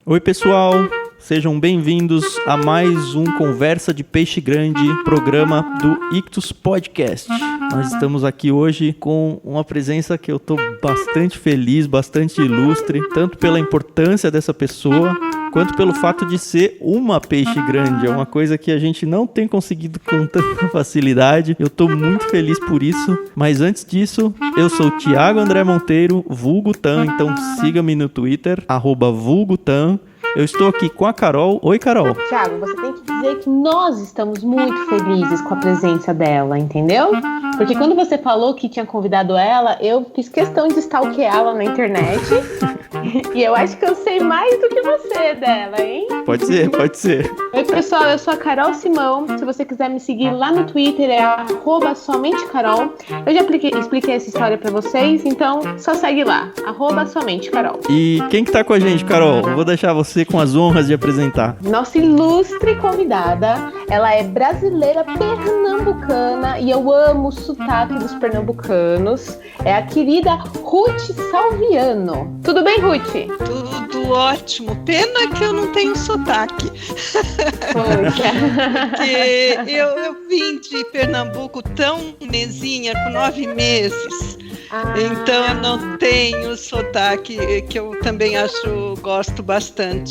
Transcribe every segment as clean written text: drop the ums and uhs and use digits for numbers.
Oi, pessoal! Sejam bem-vindos a mais um Conversa de Peixe Grande, programa do Ictus Podcast. Nós estamos aqui hoje com uma presença que eu estou bastante feliz, bastante ilustre, tanto pela importância dessa pessoa, quanto pelo fato de ser uma peixe grande. É uma coisa que a gente não tem conseguido com tanta facilidade. Eu estou muito feliz por isso. Mas antes disso, eu sou o Thiago André Monteiro, vulgo Tan, então siga-me no Twitter, @vulgotan. Eu estou aqui com a Carol. Oi, Carol. Thiago, você tem que dizer que nós estamos muito felizes com a presença dela, entendeu? Porque quando você falou que tinha convidado ela, eu fiz questão de stalkeá-la na internet. E eu acho que eu sei mais do que você dela, hein? Pode ser. Oi, pessoal, eu sou a Carol Simão. Se você quiser me seguir lá no Twitter, é @somentecarol. Eu já expliquei essa história pra vocês, então só segue lá, @somentecarol. E quem que tá com a gente, Carol? Eu vou deixar você com as honras de apresentar. Nossa ilustre convidada, ela é brasileira pernambucana e eu amo o sotaque dos pernambucanos. É a querida Ruth Salviano. Tudo bem, Ruth? Tudo ótimo. Pena que eu não tenho sotaque. Poxa. Porque eu vim de Pernambuco tão nezinha, com 9 meses. Então eu não tenho sotaque, que eu também gosto bastante.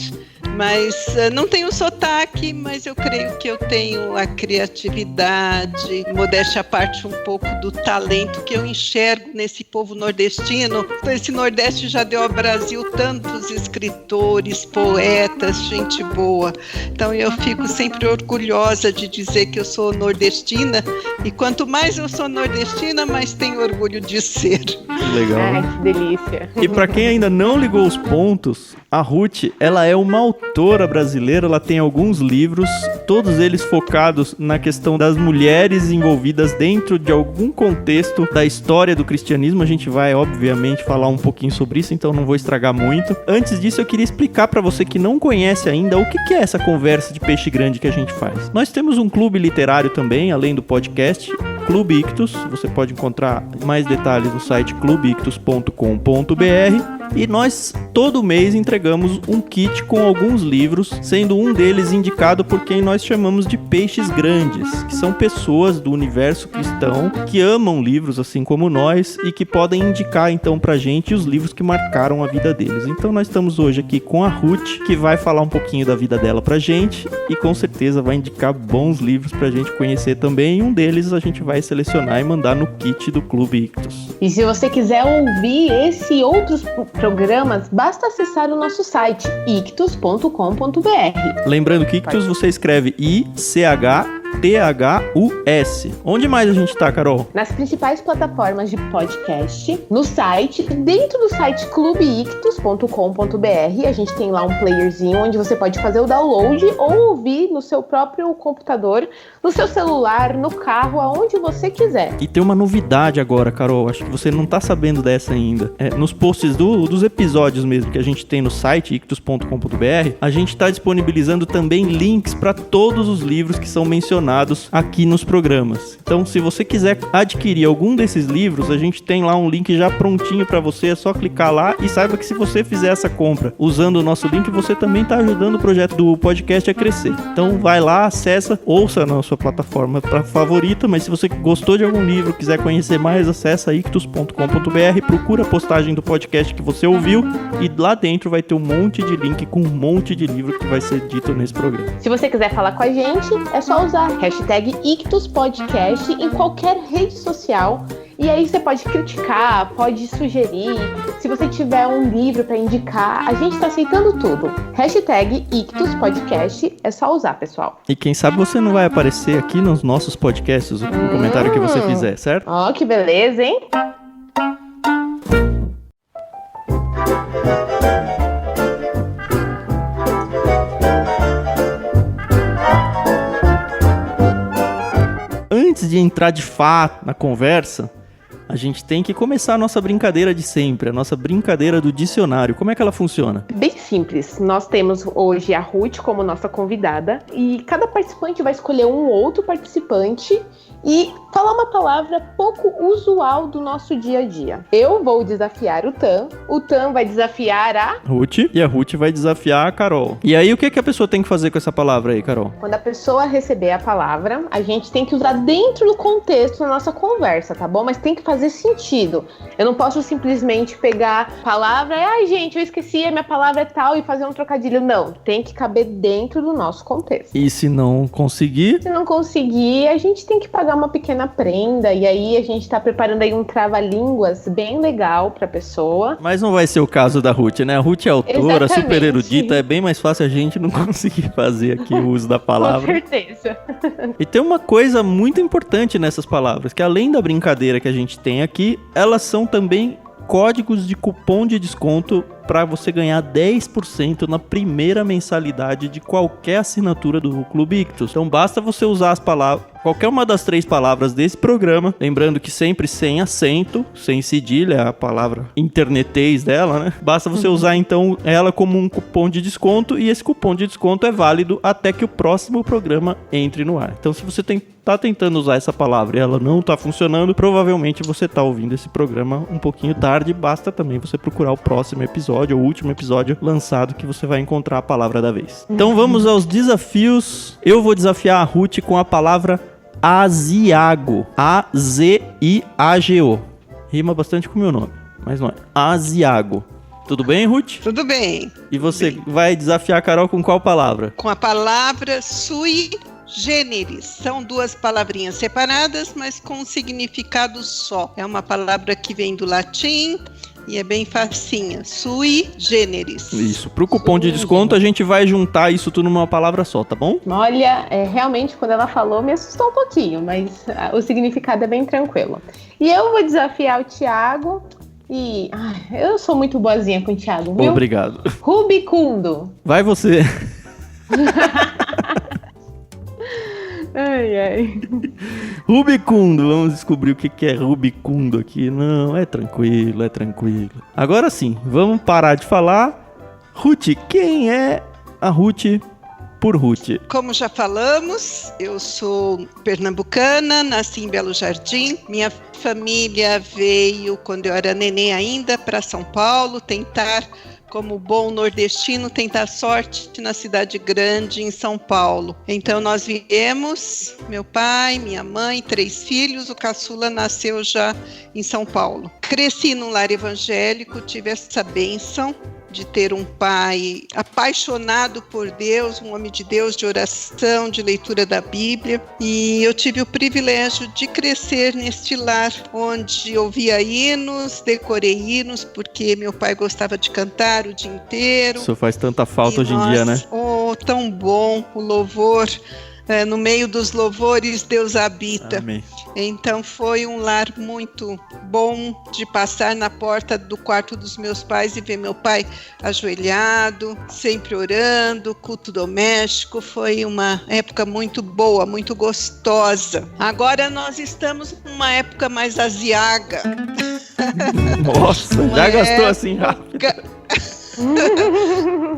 Mas não tenho sotaque, mas eu creio que eu tenho a criatividade, modéstia à parte, um pouco do talento que eu enxergo nesse povo nordestino. Esse Nordeste já deu ao Brasil tantos escritores, poetas, gente boa. Então eu fico sempre orgulhosa de dizer que eu sou nordestina, e quanto mais eu sou nordestina, mais tenho orgulho de ser. Legal. Ai, que delícia. E para quem ainda não ligou os pontos, a Ruth, ela é uma autora brasileira, ela tem alguns livros, todos eles focados na questão das mulheres envolvidas dentro de algum contexto da história do cristianismo. A gente vai, obviamente, falar um pouquinho sobre isso, então não vou estragar muito. Antes disso, eu queria explicar para você que não conhece ainda o que é essa conversa de peixe grande que a gente faz. Nós temos um clube literário também, além do podcast, Clube Ictus. Você pode encontrar mais detalhes no site clubeictus.com.br. E nós, todo mês, entregamos um kit com alguns livros, sendo um deles indicado por quem nós chamamos de peixes grandes, que são pessoas do universo cristão que amam livros assim como nós e que podem indicar então pra gente os livros que marcaram a vida deles. Então nós estamos hoje aqui com a Ruth, que vai falar um pouquinho da vida dela pra gente e com certeza vai indicar bons livros pra gente conhecer também. E um deles a gente vai selecionar e mandar no kit do Clube Ictus. E se você quiser ouvir esse e outros programas, basta acessar o nosso site ictus.com.br. Lembrando que Ictus você escreve ICHTHUS. Onde mais a gente tá, Carol? Nas principais plataformas de podcast, no site, dentro do site clubeictus.com.br, a gente tem lá um playerzinho onde você pode fazer o download ou ouvir no seu próprio computador, no seu celular, no carro, aonde você quiser. E tem uma novidade agora, Carol, acho que você não tá sabendo dessa ainda. Nos posts dos episódios mesmo que a gente tem no site ictus.com.br, a gente tá disponibilizando também links para todos os livros que são mencionados aqui nos programas. Então, se você quiser adquirir algum desses livros, a gente tem lá um link já prontinho para você, é só clicar lá e saiba que se você fizer essa compra usando o nosso link, você também tá ajudando o projeto do podcast a crescer. Então, vai lá, acessa, ouça na sua plataforma favorita, mas se você gostou de algum livro, quiser conhecer mais, acessa ictus.com.br, procura a postagem do podcast que você ouviu e lá dentro vai ter um monte de link com um monte de livro que vai ser dito nesse programa. Se você quiser falar com a gente, é só usar hashtag #IctusPodcast em qualquer rede social. E aí você pode criticar, pode sugerir. Se você tiver um livro para indicar, a gente está aceitando tudo. Hashtag #IctusPodcast é só usar, pessoal. E quem sabe você não vai aparecer aqui nos nossos podcasts, no comentário que você fizer, certo? Ó, que beleza, hein? Antes de entrar de fato na conversa, a gente tem que começar a nossa brincadeira de sempre, a nossa brincadeira do dicionário. Como é que ela funciona? Bem simples. Nós temos hoje a Ruth como nossa convidada e cada participante vai escolher um outro participante e falar uma palavra pouco usual do nosso dia a dia. Eu vou desafiar o Tan vai desafiar a Ruth, e a Ruth vai desafiar a Carol. E aí, o que a pessoa tem que fazer com essa palavra aí, Carol? Quando a pessoa receber a palavra, a gente tem que usar dentro do contexto da nossa conversa, tá bom? Mas tem que fazer sentido. Eu não posso simplesmente pegar a palavra e, ai, gente, eu esqueci, a minha palavra é tal, e fazer um trocadilho. Não, tem que caber dentro do nosso contexto. E se não conseguir? Se não conseguir, a gente tem que pagar uma pequena prenda, e aí a gente tá preparando aí um trava-línguas bem legal pra pessoa. Mas não vai ser o caso da Ruth, né? A Ruth é autora, Exatamente. super erudita, é bem mais fácil a gente não conseguir fazer aqui o uso da palavra. Com certeza. E tem uma coisa muito importante nessas palavras, que além da brincadeira que a gente tem aqui, elas são também códigos de cupom de desconto para você ganhar 10% na primeira mensalidade de qualquer assinatura do Clube Ictus. Então basta você usar as palavras, qualquer uma das 3 palavras desse programa, lembrando que sempre sem acento, sem cedilha, a palavra internetês dela, né? Basta você usar então ela como um cupom de desconto, e esse cupom de desconto é válido até que o próximo programa entre no ar. Então se você tá tentando usar essa palavra e ela não tá funcionando, provavelmente você tá ouvindo esse programa um pouquinho tarde. Basta também você procurar o próximo episódio, ou o último episódio lançado, que você vai encontrar a palavra da vez. Então vamos aos desafios. Eu vou desafiar a Ruth com a palavra aziago. A-Z-I-A-G-O. Rima bastante com o meu nome, mas não é. Aziago. Tudo bem, Ruth? Tudo bem. E você vai desafiar a Carol com qual palavra? Com a palavra sui generis. São 2 palavrinhas separadas, mas com um significado só. É uma palavra que vem do latim e é bem facinha. Sui generis. Isso. Pro cupom de desconto, a gente vai juntar isso tudo numa palavra só, tá bom? Olha, realmente quando ela falou me assustou um pouquinho, mas o significado é bem tranquilo. E eu vou desafiar o Thiago. E eu sou muito boazinha com o Thiago, viu? Obrigado. Rubicundo. Vai você. Ai. Rubicundo. Vamos descobrir o que é rubicundo aqui. Não, é tranquilo, é tranquilo. Agora sim, vamos parar de falar. Ruth, quem é a Ruth por Ruth? Como já falamos, eu sou pernambucana, nasci em Belo Jardim. Minha família veio, quando eu era neném ainda, para São Paulo tentar, como bom nordestino, tentar sorte na cidade grande, em São Paulo. Então nós viemos, meu pai, minha mãe, 3 filhos, o caçula nasceu já em São Paulo. Cresci num lar evangélico, tive essa bênção de ter um pai apaixonado por Deus, um homem de Deus, de oração, de leitura da Bíblia. E eu tive o privilégio de crescer neste lar, onde ouvia hinos, decorei hinos, porque meu pai gostava de cantar o dia inteiro. Isso faz tanta falta hoje em dia, né? Oh, tão bom o louvor. No meio dos louvores, Deus habita. Amém. Então foi um lar muito bom de passar na porta do quarto dos meus pais e ver meu pai ajoelhado, sempre orando, culto doméstico. Foi uma época muito boa, muito gostosa. Agora nós estamos numa época mais aziaga. Nossa, já gastou assim rápido.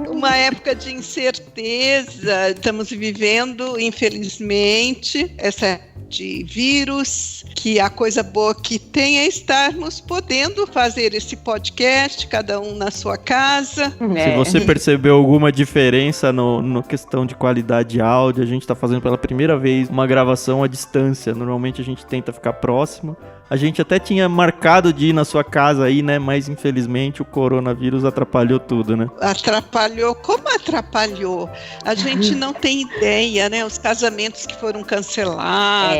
Uma época de incerteza, estamos vivendo, infelizmente, essa de vírus, que a coisa boa que tem é estarmos podendo fazer esse podcast, cada um na sua casa. Se você percebeu alguma diferença no questão de qualidade de áudio, a gente está fazendo pela primeira vez uma gravação à distância. Normalmente a gente tenta ficar próximo. A gente até tinha marcado de ir na sua casa aí, né? Mas infelizmente o coronavírus atrapalhou tudo, né? Atrapalhou? Como atrapalhou? A gente não tem ideia, né? Os casamentos que foram cancelados,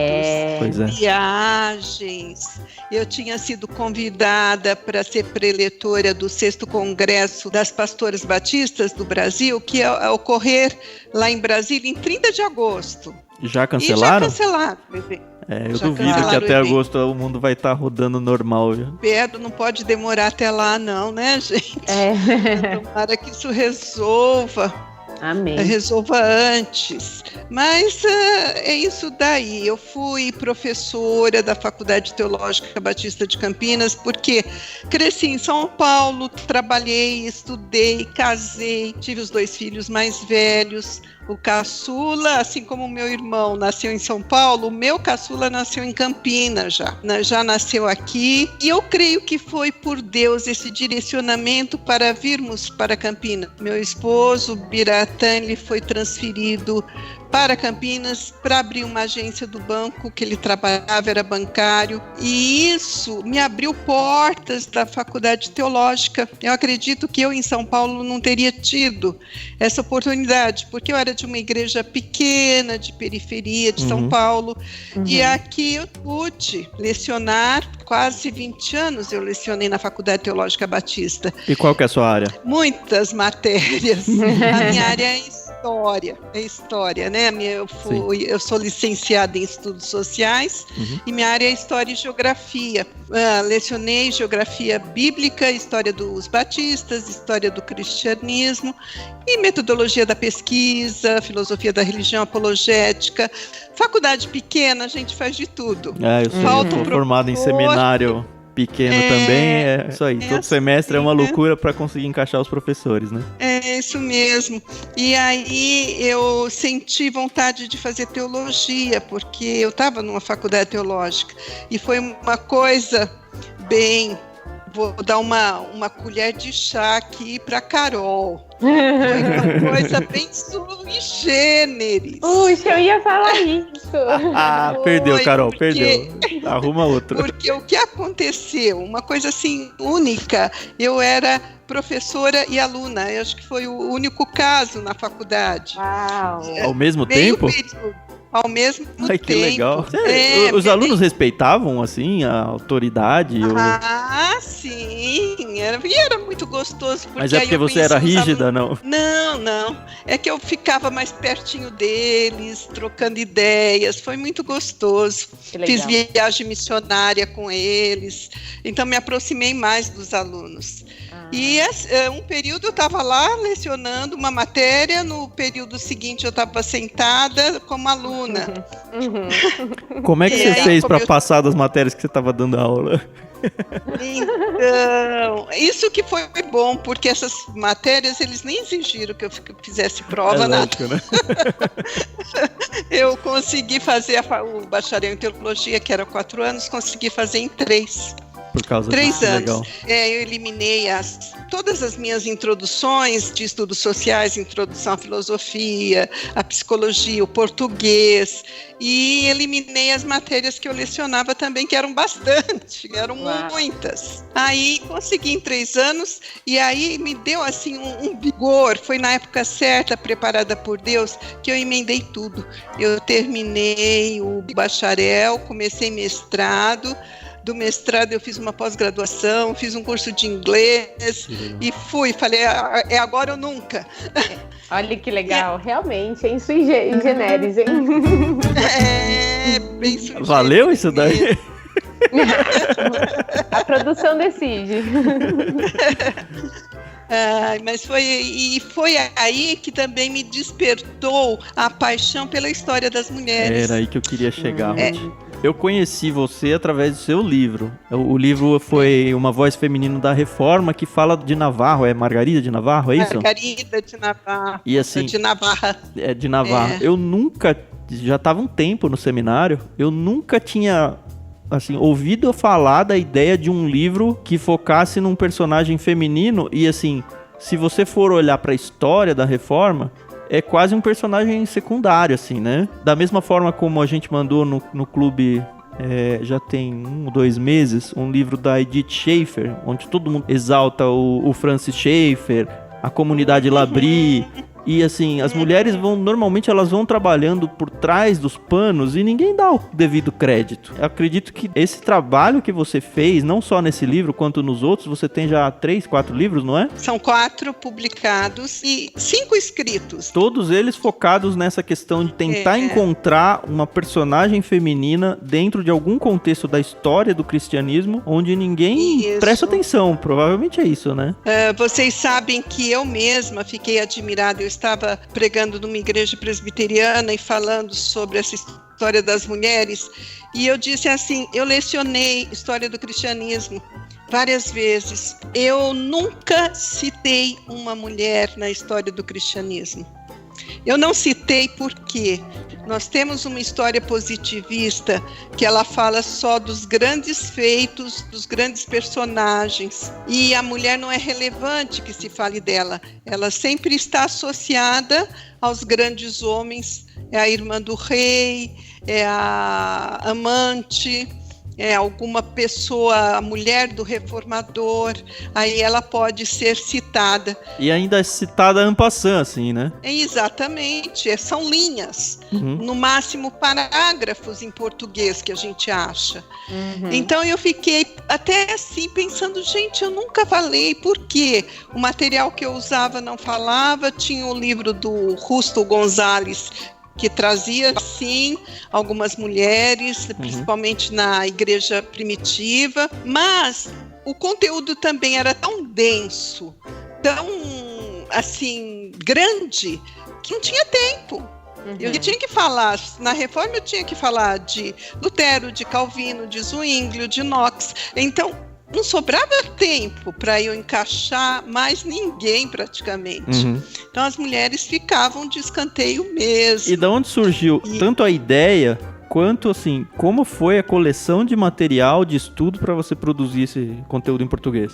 Pois é. Viagens. Eu tinha sido convidada para ser preletora do 6º Congresso das Pastoras Batistas do Brasil, que ia ocorrer lá em Brasília em 30 de agosto. Já cancelaram? E já cancelaram, bebê. Eu duvido que até agosto o mundo vai estar rodando normal, viu? Pedro, não pode demorar até lá não, né, gente? Tomara que isso resolva. Amém. Resolva antes. Mas é isso daí. Eu fui professora da Faculdade Teológica Batista de Campinas porque cresci em São Paulo, trabalhei, estudei, casei, tive os 2 filhos mais velhos. O caçula, assim como o meu irmão nasceu em São Paulo, o meu caçula nasceu em Campinas já nasceu aqui. E eu creio que foi por Deus esse direcionamento para virmos para Campinas. Meu esposo, Biratã, ele foi transferido para Campinas para abrir uma agência do banco que ele trabalhava, era bancário, e isso me abriu portas da faculdade teológica. Eu acredito que eu em São Paulo não teria tido essa oportunidade, porque eu era de uma igreja pequena, de periferia de São Paulo, e aqui eu pude lecionar, quase 20 anos eu lecionei na Faculdade Teológica Batista. E qual que é a sua área? Muitas matérias. A minha área é história, né? Eu sou licenciada em estudos sociais e minha área é história e geografia. Lecionei geografia bíblica, história dos batistas, história do cristianismo e metodologia da pesquisa, filosofia da religião, apologética. Faculdade pequena, a gente faz de tudo. Eu sou formado em seminário pequeno também, é isso aí. Todo semestre é uma loucura para conseguir encaixar os professores, né? É isso mesmo. E aí eu senti vontade de fazer teologia, porque eu estava numa faculdade teológica e foi uma coisa bem... Vou dar uma colher de chá aqui para Carol. Foi uma coisa bem sui generis. Puxa, eu ia falar isso. Perdeu, Carol, perdeu. Arruma outro. Porque o que aconteceu? Uma coisa assim única. Eu era professora e aluna. Eu acho que foi o único caso na faculdade. Uau. Ao mesmo tempo? Ao mesmo tempo. Que legal. Os alunos respeitavam, assim, a autoridade? Sim. Era muito gostoso. Mas é porque você era rígida, não? Não. É que eu ficava mais pertinho deles, trocando ideias. Foi muito gostoso. Fiz viagem missionária com eles. Então, me aproximei mais dos alunos. E um período eu estava lá lecionando uma matéria, no período seguinte eu estava sentada como aluna. Como é que você fez para passar das matérias que você estava dando aula? Então, isso que foi bom, porque essas matérias eles nem exigiram que eu fizesse prova, nada. Lógico, né? Eu consegui fazer o bacharel em teologia, que era 4 anos, consegui fazer em 3. Por causa 3 anos. Legal. Eu eliminei todas as minhas introduções de estudos sociais, introdução à filosofia, à psicologia, o português, e eliminei as matérias que eu lecionava também, que eram bastante, eram muitas. Aí consegui em 3 anos, e aí me deu assim um vigor, foi na época certa, preparada por Deus, que eu emendei tudo. Eu terminei o bacharel, comecei mestrado. Do mestrado eu fiz uma pós-graduação, fiz um curso de inglês e falei, é agora ou nunca. Olha que legal, realmente, é sui generis, hein? É, bem sui generis. Valeu isso daí? A produção decide. Mas foi aí que também me despertou a paixão pela história das mulheres. Era aí que eu queria chegar, Ruth. Eu conheci você através do seu livro. O livro foi Uma Voz Feminina da Reforma, que fala de Navarro. É Margarida de Navarro, é isso? Margarida de Navarro. E assim, de Navarra. É, de Navarra. Eu nunca, já estava um tempo no seminário, eu nunca tinha... assim, ouvido falar da ideia de um livro que focasse num personagem feminino e, assim, se você for olhar para a história da Reforma, é quase um personagem secundário, assim, né? Da mesma forma como a gente mandou no clube, já tem 1 ou 2 meses, um livro da Edith Schaefer, onde todo mundo exalta o Francis Schaeffer, a comunidade Labrie. E assim, as mulheres normalmente elas vão trabalhando por trás dos panos e ninguém dá o devido crédito. Eu acredito que esse trabalho que você fez, não só nesse livro quanto nos outros, você tem já 3, 4 livros, não é? São 4 publicados e 5 escritos. Todos eles focados nessa questão de tentar encontrar uma personagem feminina dentro de algum contexto da história do cristianismo, onde ninguém presta atenção. Provavelmente é isso, né? Vocês sabem que eu mesma fiquei admirada. Eu estava pregando numa igreja presbiteriana e falando sobre essa história das mulheres, e eu disse assim, eu lecionei história do cristianismo várias vezes, eu nunca citei uma mulher na história do cristianismo. Eu não citei porque nós temos uma história positivista que ela fala só dos grandes feitos, dos grandes personagens. E a mulher não é relevante que se fale dela. Ela sempre está associada aos grandes homens. É a irmã do rei, é a amante, é alguma pessoa, a mulher do reformador, aí ela pode ser citada. E ainda é citada en passant, assim, né? Exatamente, são linhas, no máximo parágrafos em português que a gente acha. Então eu fiquei até assim pensando, gente, eu nunca falei, por quê? O material que eu usava não falava, tinha o livro do Justo Gonzalez, que trazia, sim, algumas mulheres, principalmente na igreja primitiva, mas o conteúdo também era tão denso, tão, assim, grande, que não tinha tempo. Eu tinha que falar, na Reforma eu tinha que falar de Lutero, de Calvino, de Zwinglio, de Knox, então não sobrava tempo para eu encaixar mais ninguém praticamente. Então as mulheres ficavam de escanteio mesmo. E da onde surgiu tanto a ideia, quanto assim, como foi a coleção de material de estudo para você produzir esse conteúdo em português?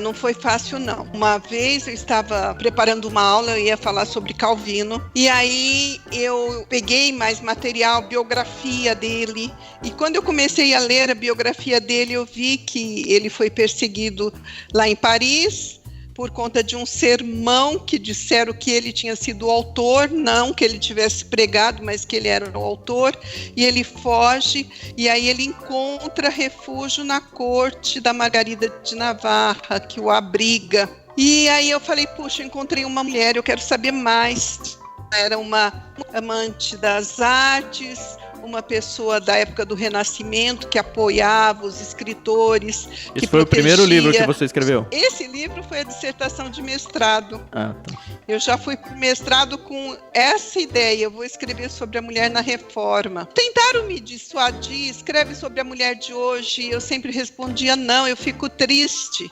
Não foi fácil não. Uma vez eu estava preparando uma aula, eu ia falar sobre Calvino, e aí eu peguei mais material, biografia dele, e quando eu comecei a ler a biografia dele, eu vi que ele foi perseguido lá em Paris, por conta de um sermão que disseram que ele tinha sido o autor, não que ele tivesse pregado, mas que ele era o autor, e ele foge, e aí ele encontra refúgio na corte da Margarida de Navarra, que o abriga. E aí eu falei, puxa, eu encontrei uma mulher, eu quero saber mais. Era uma amante das artes, uma pessoa da época do Renascimento que apoiava os escritores. Esse foi o primeiro livro que você escreveu? Esse livro foi a dissertação de mestrado. Tá. Eu já fui para o mestrado com essa ideia, eu vou escrever sobre a mulher na Reforma. Tentaram me dissuadir, escreve sobre a mulher de hoje, eu sempre respondia não, eu fico triste.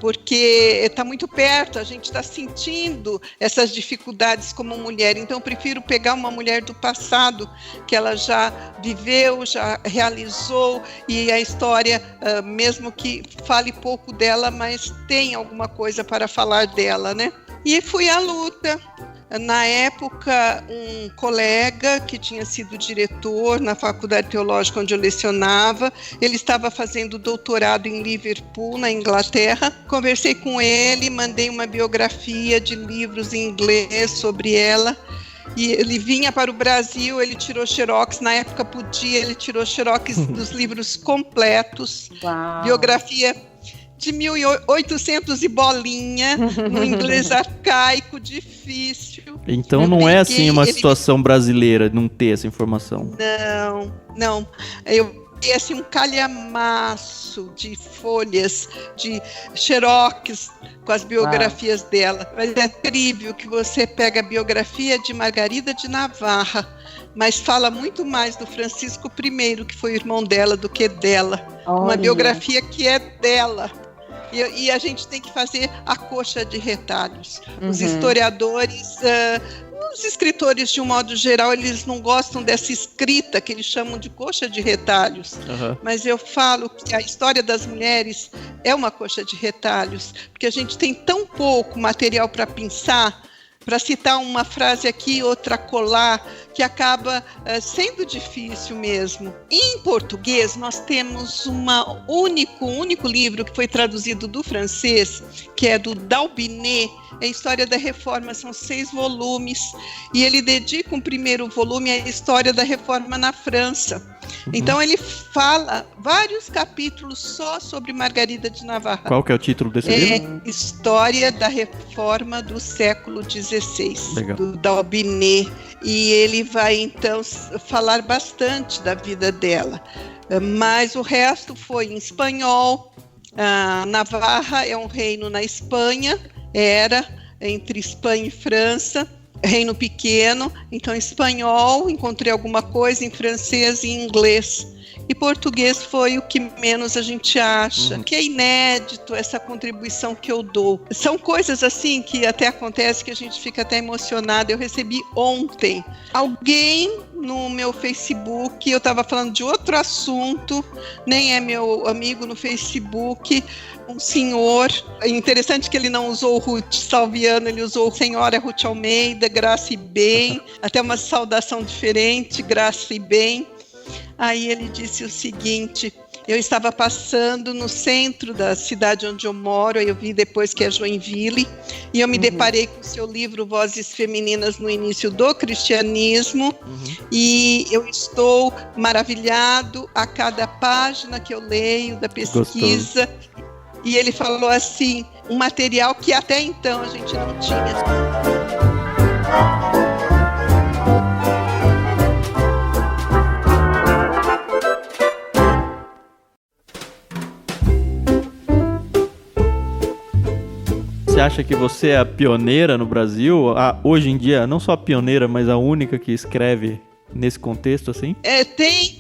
Porque está muito perto, a gente está sentindo essas dificuldades como mulher, então eu prefiro pegar uma mulher do passado, que ela já viveu, já realizou, e a história, mesmo que fale pouco dela, mas tem alguma coisa para falar dela, né? E fui à luta. Na época, um colega que tinha sido diretor na Faculdade Teológica onde eu lecionava, ele estava fazendo doutorado em Liverpool, na Inglaterra. Conversei com ele, mandei uma biografia de livros em inglês sobre ela. E ele vinha para o Brasil, ele tirou xerox, na época podia, ele tirou xerox dos livros completos. Uau. Biografia de 1800 e bolinha, no inglês arcaico, difícil. Então não é assim uma situação brasileira não ter essa informação. Não. Eu vi assim um calhamaço de folhas, de xerox com as biografias dela. Mas é incrível que você pega a biografia de Margarida de Navarra, mas fala muito mais do Francisco I, que foi o irmão dela, do que dela. Olha. Uma biografia que é dela. E a gente tem que fazer a coxa de retalhos. Os historiadores, os escritores de um modo geral, eles não gostam dessa escrita que eles chamam de coxa de retalhos. Mas eu falo que a história das mulheres é uma coxa de retalhos, porque a gente tem tão pouco material para pensar, para citar uma frase aqui, outra acolá, que acaba sendo difícil mesmo. Em português, nós temos um único livro que foi traduzido do francês, que é do D'Albinès, é a História da Reforma, são 6 volumes, e ele dedica um primeiro volume à história da Reforma na França. Então ele fala vários capítulos só sobre Margarida de Navarra. Qual que é o título desse livro? História da Reforma do século XVI, Legal. do D'Albinès. E ele vai então falar bastante da vida dela. Mas o resto foi em espanhol. Navarra é um reino na Espanha, era entre Espanha e França. Reino pequeno, então em espanhol, encontrei alguma coisa em francês e em inglês, e português foi o que menos a gente acha. Que é inédito essa contribuição que eu dou. São coisas assim que até acontece que a gente fica até emocionado. Eu recebi ontem alguém no meu Facebook, eu estava falando de outro assunto, nem é meu amigo no Facebook, um senhor, é interessante que ele não usou Ruth Salviano, ele usou Senhora Ruth Almeida, graça e bem, até uma saudação diferente, graça e bem. Aí ele disse o seguinte: eu estava passando no centro da cidade onde eu moro, aí eu vi depois que é Joinville, e eu me deparei com o seu livro Vozes Femininas no Início do Cristianismo, e eu estou maravilhado a cada página que eu leio da pesquisa. Gostoso. E ele falou assim, um material que até então a gente não tinha. Você acha que você é a pioneira no Brasil? Hoje em dia, não só a pioneira, mas a única que escreve nesse contexto, assim?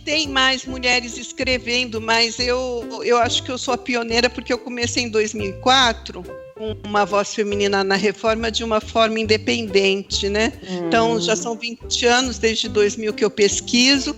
Tem mais mulheres escrevendo, mas eu acho que eu sou a pioneira porque eu comecei em 2004 com uma voz feminina na Reforma de uma forma independente, né? Então, já são 20 anos, desde 2000 que eu pesquiso,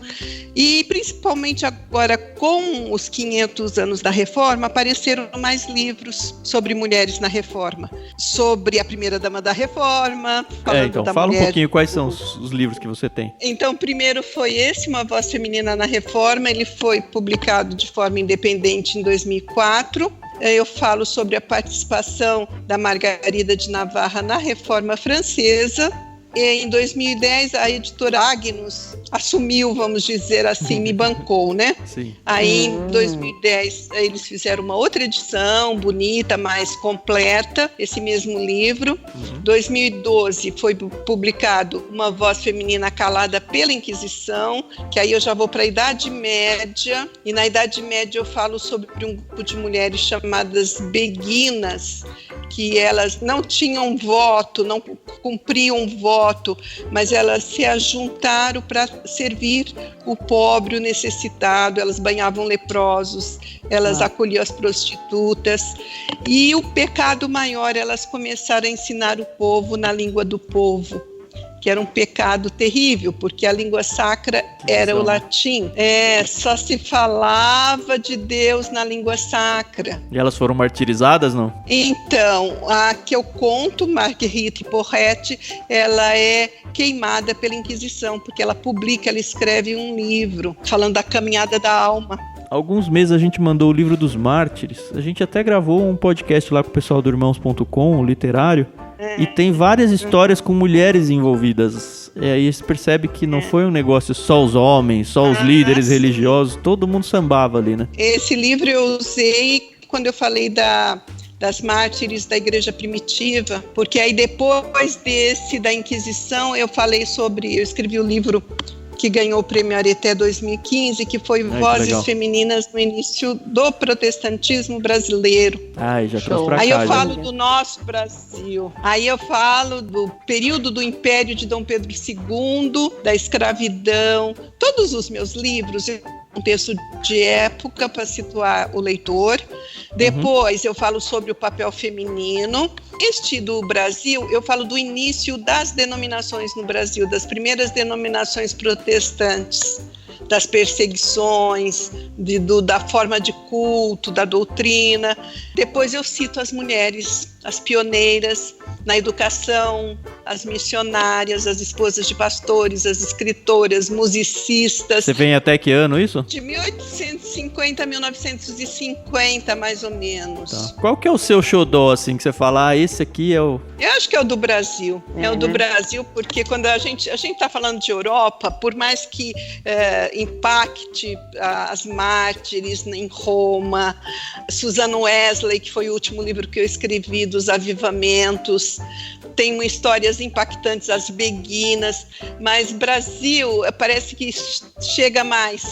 e principalmente agora com os 500 anos da Reforma, apareceram mais livros sobre mulheres na Reforma, sobre a primeira-dama da Reforma, falando então, da fala mulher... um pouquinho quais são os livros que você tem. Então, primeiro foi esse, Uma Voz Feminina na Reforma, ele foi publicado de forma independente em 2004, eu falo sobre a participação da Margarida de Navarra na Reforma Francesa. E em 2010, a editora Agnus assumiu, vamos dizer assim, me bancou, né? Sim. Aí, em 2010, eles fizeram uma outra edição, bonita, mais completa, esse mesmo livro. Em 2012, foi publicado Uma Voz Feminina Calada pela Inquisição, que aí eu já vou para a Idade Média. E na Idade Média eu falo sobre um grupo de mulheres chamadas beguinas, que elas não tinham voto, não cumpriam voto, mas elas se ajuntaram para servir o pobre, o necessitado. Elas banhavam leprosos, elas acolhiam as prostitutas, e o pecado maior, elas começaram a ensinar o povo na língua do povo, que era um pecado terrível, porque a língua sacra era o latim. Só se falava de Deus na língua sacra. E elas foram martirizadas, não? Então, a que eu conto, Marguerite Porrette, ela é queimada pela Inquisição, porque ela escreve um livro falando da caminhada da alma. Alguns meses a gente mandou o livro dos mártires. A gente até gravou um podcast lá com o pessoal do Irmãos.com, o literário. E tem várias histórias com mulheres envolvidas. E aí você percebe que não foi um negócio só os homens, só os líderes religiosos, todo mundo sambava ali, né? Esse livro eu usei quando eu falei das mártires da Igreja Primitiva, porque aí depois da Inquisição eu escrevi o livro que ganhou o Prêmio Areté 2015, que foi Vozes Femininas no Início do Protestantismo Brasileiro. Já trouxe pra cá. Aí eu falo do nosso Brasil. Aí eu falo do período do Império de Dom Pedro II, da escravidão. Todos os meus livros, um texto de época para situar o leitor. Depois eu falo sobre o papel feminino. Este do Brasil, eu falo do início das denominações no Brasil, das primeiras denominações protestantes, das perseguições, da forma de culto, da doutrina. Depois eu cito as mulheres, as pioneiras na educação, as missionárias, as esposas de pastores, as escritoras, musicistas. Você vem até que ano isso? De 1850 a 1950, mais ou menos. Tá. Qual que é o seu xodó, assim, que você fala, esse aqui é o... Eu acho que é o do Brasil. É o do Brasil, porque quando a gente está falando de Europa, por mais que impacte as mártires em Roma, Susan Wesley, que foi o último livro que eu escrevi, dos avivamentos, tem histórias impactantes, as beguinas, mas Brasil parece que chega mais,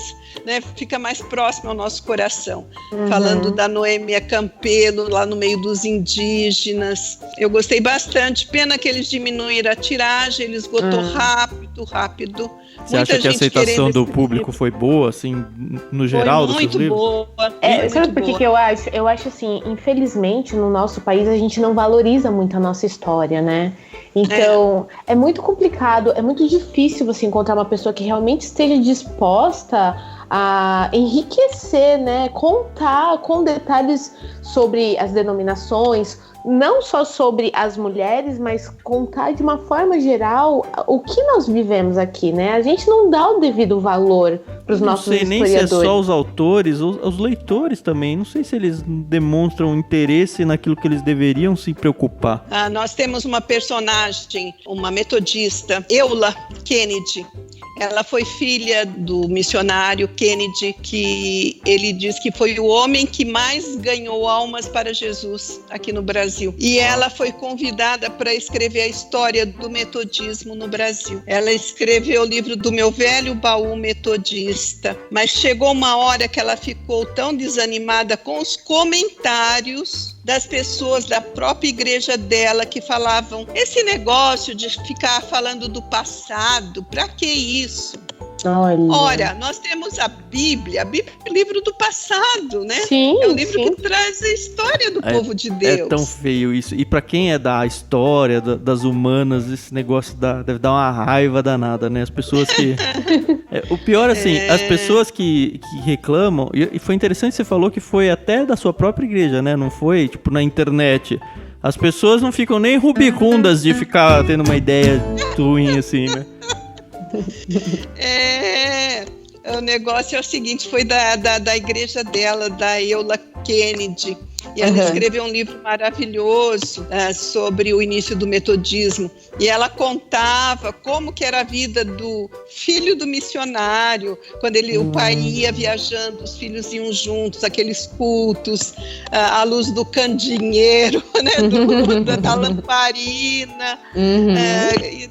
né? Fica mais próximo ao nosso coração. Falando da Noêmia Campelo, lá no meio dos indígenas. Eu gostei bastante, pena que eles diminuíram a tiragem, ele esgotou rápido. rápido. Você acha que a aceitação do público foi boa, assim, no geral, dos seus livros? Boa. Sabe por que eu acho? Eu acho assim, infelizmente, no nosso país, a gente não valoriza muito a nossa história, né? Então, é muito complicado, é muito difícil você encontrar uma pessoa que realmente esteja disposta a enriquecer, né? Contar com detalhes sobre as denominações, não só sobre as mulheres, mas contar de uma forma geral o que nós vivemos aqui, né? A gente não dá o devido valor para os nossos historiadores. Não sei nem se é só os autores, os leitores também. Não sei se eles demonstram interesse naquilo que eles deveriam se preocupar. Nós temos uma personagem, uma metodista, Eula Kennedy. Ela foi filha do missionário Kennedy, que ele diz que foi o homem que mais ganhou almas para Jesus aqui no Brasil. E ela foi convidada para escrever a história do metodismo no Brasil. Ela escreveu o livro do Meu Velho Baú Metodista, mas chegou uma hora que ela ficou tão desanimada com os comentários das pessoas da própria igreja dela que falavam: esse negócio de ficar falando do passado, pra que isso? Olha, nós temos a Bíblia é o livro do passado, né? Sim, é o livro que traz a história do povo de Deus. É tão feio isso. E pra quem é da história, das humanas, esse negócio deve dar uma raiva danada, né? As pessoas que... o pior, assim, as pessoas que reclamam... E foi interessante que você falou que foi até da sua própria igreja, né? Não foi, tipo, na internet. As pessoas não ficam nem rubicundas de ficar tendo uma ideia ruim, assim, né? O negócio é o seguinte, foi da igreja dela, da Eula Kennedy, e ela escreveu um livro maravilhoso sobre o início do metodismo, e ela contava como que era a vida do filho do missionário, quando o pai ia viajando, os filhos iam juntos, aqueles cultos, à luz do candinheiro, né, da lamparina,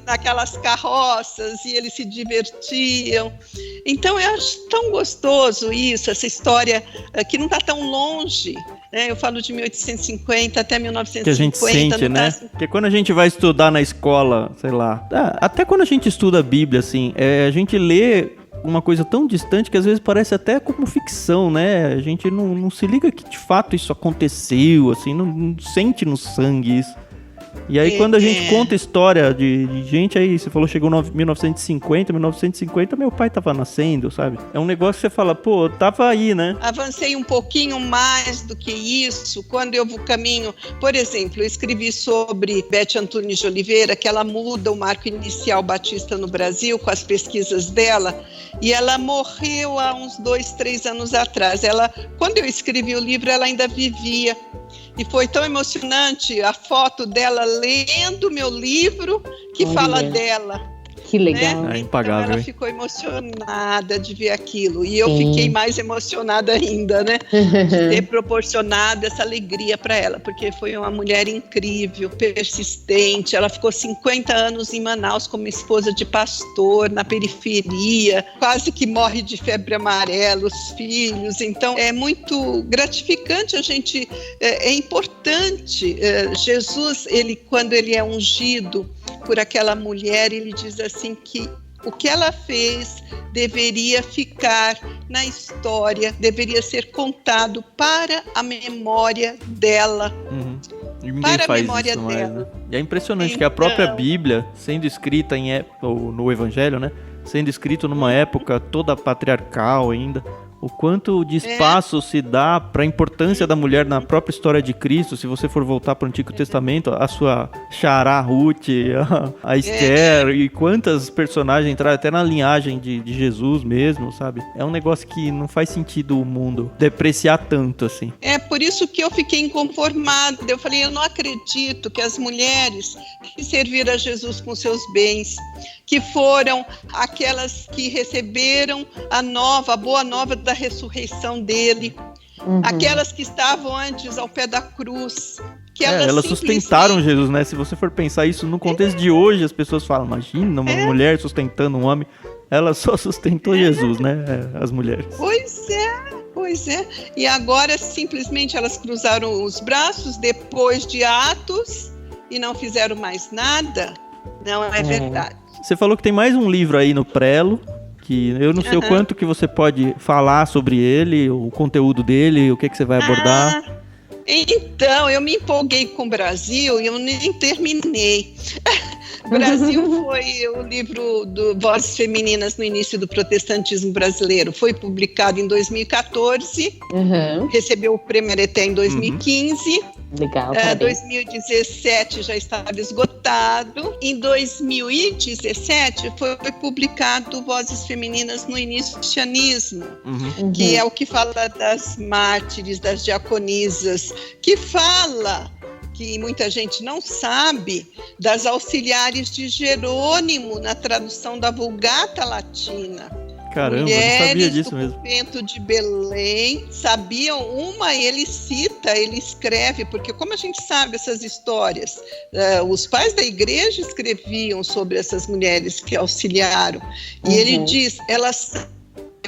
naquelas carroças, e eles se divertiam. Então eu acho tão gostoso isso, essa história que não está tão longe. Eu falo de 1850 até 1950. Que a gente sente, né? Porque quando a gente vai estudar na escola, sei lá, até quando a gente estuda a Bíblia, assim, a gente lê uma coisa tão distante que às vezes parece até como ficção, né? A gente não se liga que de fato isso aconteceu, assim, não sente no sangue isso. E aí quando a gente conta história de gente aí, você falou chegou em 1950, meu pai tava nascendo, sabe? É um negócio que você fala, pô, tava aí, né? Avancei um pouquinho mais do que isso, quando eu caminho, por exemplo, eu escrevi sobre Beth Antunes de Oliveira, que ela muda o marco inicial batista no Brasil com as pesquisas dela, e ela morreu há uns 2-3 anos atrás. Quando eu escrevi o livro, ela ainda vivia. E foi tão emocionante a foto dela lendo meu livro que fala dela. Que legal. Né? É impagável. Então ela ficou emocionada de ver aquilo. E eu fiquei mais emocionada ainda, né? De ter proporcionado essa alegria para ela. Porque foi uma mulher incrível, persistente. Ela ficou 50 anos em Manaus como esposa de pastor, na periferia. Quase que morre de febre amarela, os filhos. Então é muito gratificante a gente... É importante. Jesus, quando ele é ungido por aquela mulher, ele diz assim que o que ela fez deveria ficar na história, deveria ser contado para a memória dela. E ninguém faz isso mais, né? E é impressionante que a própria Bíblia, sendo escrita no Evangelho, né? Sendo escrito numa época toda patriarcal ainda, o quanto de espaço se dá para a importância da mulher na própria história de Cristo. Se você for voltar para o Antigo Testamento, a sua Xará, Ruth, a Esther, e quantas personagens entraram até na linhagem de Jesus mesmo, sabe? É um negócio que não faz sentido o mundo depreciar tanto, assim. É por isso que eu fiquei inconformada. Eu falei, eu não acredito que as mulheres que serviram a Jesus com seus bens, que foram aquelas que receberam a boa nova da ressurreição dele, aquelas que estavam antes ao pé da cruz, que elas sustentaram Jesus, né? Se você for pensar isso no contexto de hoje, as pessoas falam, imagina uma mulher sustentando um homem. Ela só sustentou Jesus, né? As mulheres. Pois é. E agora simplesmente elas cruzaram os braços depois de Atos e não fizeram mais nada. Não é verdade. Você falou que tem mais um livro aí no Prelo, que eu não sei o quanto que você pode falar sobre ele, o conteúdo dele, o que você vai abordar. Então, eu me empolguei com o Brasil e eu nem terminei. Brasil foi o livro do Vozes Femininas no início do protestantismo brasileiro. Foi publicado em 2014, recebeu o Prêmio Areté em 2015. Legal, 2017 já estava esgotado. Em 2017 foi publicado Vozes Femininas no Inicianismo, que é o que fala das mártires, das diaconisas, que fala, que muita gente não sabe, das auxiliares de Jerônimo na tradução da Vulgata Latina. Caramba, Mulheres não sabia disso mesmo. do convento de Belém sabiam, ele cita, ele escreve, porque como a gente sabe essas histórias, os pais da igreja escreviam sobre essas mulheres que auxiliaram, e ele diz, elas sabem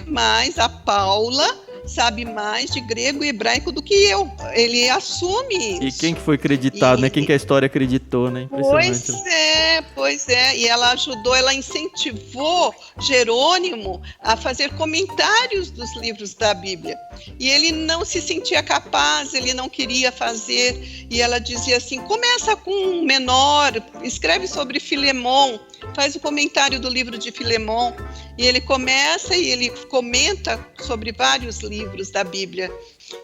mais, a Paula sabe mais de grego e hebraico do que eu. Ele assume isso. E quem que foi acreditado, né? Quem que a história acreditou, né? Impressionante. Pois é. E ela ajudou, ela incentivou Jerônimo a fazer comentários dos livros da Bíblia. E ele não se sentia capaz, ele não queria fazer. E ela dizia assim, começa com um menor, escreve sobre Filemon, faz o comentário do livro de Filemon. E ele começa e ele comenta sobre vários livros da Bíblia.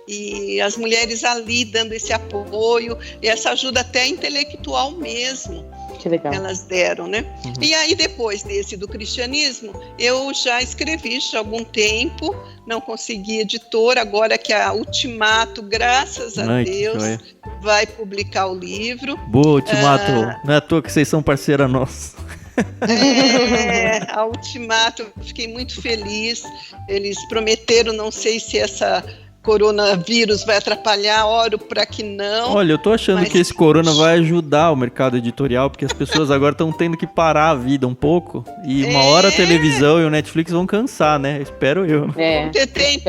E as mulheres ali dando esse apoio, e essa ajuda até intelectual mesmo. Que legal. Elas deram, né? E aí depois desse do cristianismo, eu já escrevi já há algum tempo, não consegui editor, agora que a Ultimato, graças a Deus, vai publicar o livro. Boa, Ultimato, não é à toa que vocês são parceira nossa. A Ultimato, fiquei muito feliz. Eles prometeram, não sei se essa coronavírus vai atrapalhar, oro para que não. Olha, eu tô achando que esse corona vai ajudar o mercado editorial, porque as pessoas agora estão tendo que parar a vida um pouco, e uma hora a televisão e o Netflix vão cansar, né? Espero eu. Vou ter tempo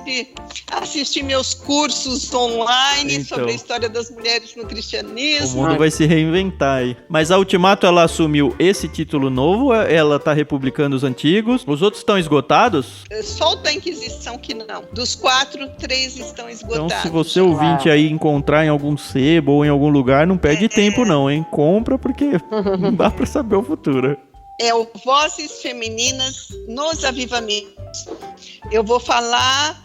de assistir meus cursos online sobre a história das mulheres no cristianismo. O mundo vai se reinventar aí. Mas a Ultimato, ela assumiu esse título novo, ela tá republicando os antigos, os outros estão esgotados? Só o da Inquisição que não. Dos 4, 3 estão esgotados. Então, se você ouvinte aí encontrar em algum sebo ou em algum lugar, não perde tempo não, hein? Compra, porque não dá pra saber o futuro. É o Vozes Femininas nos Avivamentos. Eu vou falar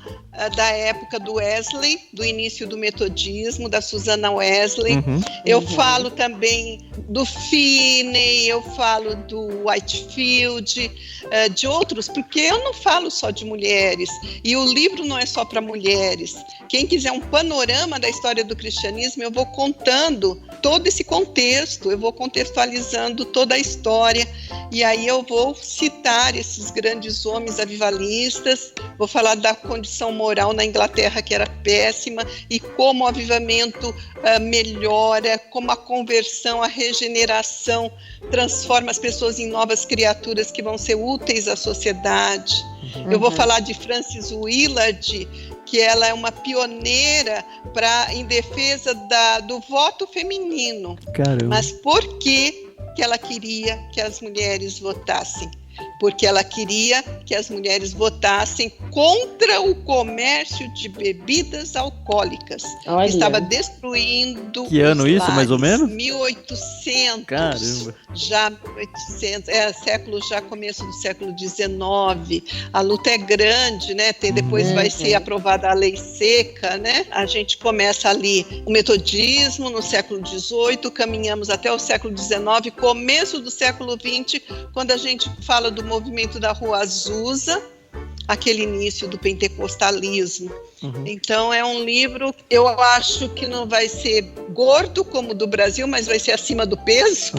da época do Wesley, do início do metodismo, da Susana Wesley. Eu falo também do Finney, eu falo do Whitefield, de outros, porque eu não falo só de mulheres. E o livro não é só para mulheres. Quem quiser um panorama da história do cristianismo, eu vou contando todo esse contexto, eu vou contextualizando toda a história, e aí eu vou citar esses grandes homens avivalistas, vou falar da condição moral na Inglaterra, que era péssima, e como o avivamento melhora, como a conversão, a regeneração transforma as pessoas em novas criaturas que vão ser úteis à sociedade. Eu vou falar de Frances Willard, que ela é uma pioneira em defesa do voto feminino. Caramba. Mas por que ela queria que as mulheres votassem? Porque ela queria que as mulheres votassem contra o comércio de bebidas alcoólicas. Olha. Estava destruindo. Que ano isso, mais ou menos? 1800. Caramba. Já 1800, século já começo do século XIX. A luta é grande, né? Depois vai ser aprovada a lei seca, né? A gente começa ali o metodismo no século XVIII, caminhamos até o século XIX, começo do século XX, quando a gente fala do movimento da Rua Azusa, aquele início do pentecostalismo. Então é um livro, eu acho que não vai ser gordo como o do Brasil, mas vai ser acima do peso.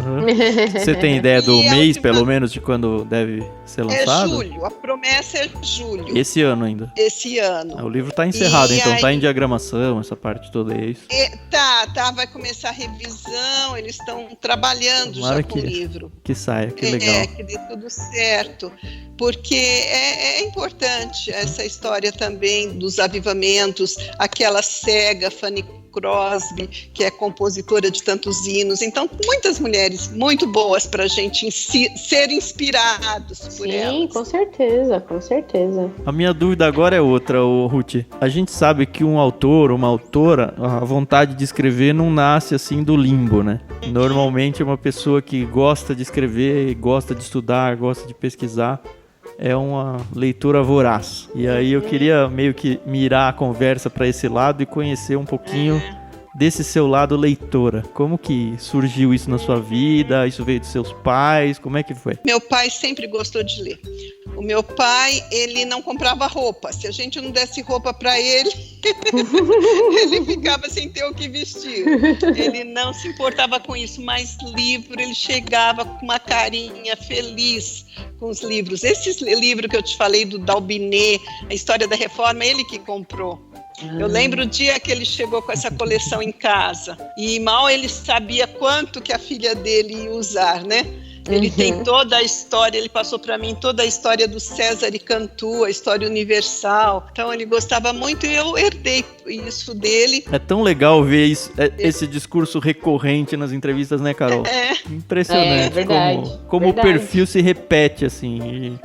Você tem ideia do mês, pelo menos, de quando deve ser lançado? É julho, a promessa é julho. Esse ano ainda? Esse ano. O livro tá encerrado, então aí, tá em diagramação, essa parte toda é isso? Vai começar a revisão, eles estão trabalhando já com o livro. Que saia, que legal. Que dê tudo certo, porque é importante essa história também dos avivamentos, aquela cega Fanny Crosby, que é compositora de tantos hinos. Então, muitas mulheres muito boas para a gente ser inspirados por elas. Sim, com certeza, com certeza. A minha dúvida agora é outra, Ruth. A gente sabe que um autor, uma autora, a vontade de escrever não nasce assim do limbo, né? Normalmente é uma pessoa que gosta de escrever, gosta de estudar, gosta de pesquisar. É uma leitura voraz. E aí eu queria meio que mirar a conversa para esse lado e conhecer um pouquinho desse seu lado leitora. Como que surgiu isso na sua vida? Isso veio dos seus pais? Como é que foi? Meu pai sempre gostou de ler. O meu pai, ele não comprava roupa. Se a gente não desse roupa para ele, ele ficava sem ter o que vestir. Ele não se importava com isso, mas livro, ele chegava com uma carinha feliz com os livros. Esse livro que eu te falei do Dalbinet, a História da Reforma, ele que comprou. Eu lembro o dia que ele chegou com essa coleção em casa e mal ele sabia quanto que a filha dele ia usar, né? Ele tem toda a história, ele passou para mim toda a história do César e Cantu, a história universal. Então ele gostava muito e eu herdei isso dele. É tão legal ver isso, esse discurso recorrente nas entrevistas, né, Carol? Impressionante. Verdade, como verdade. o perfil se repete, assim.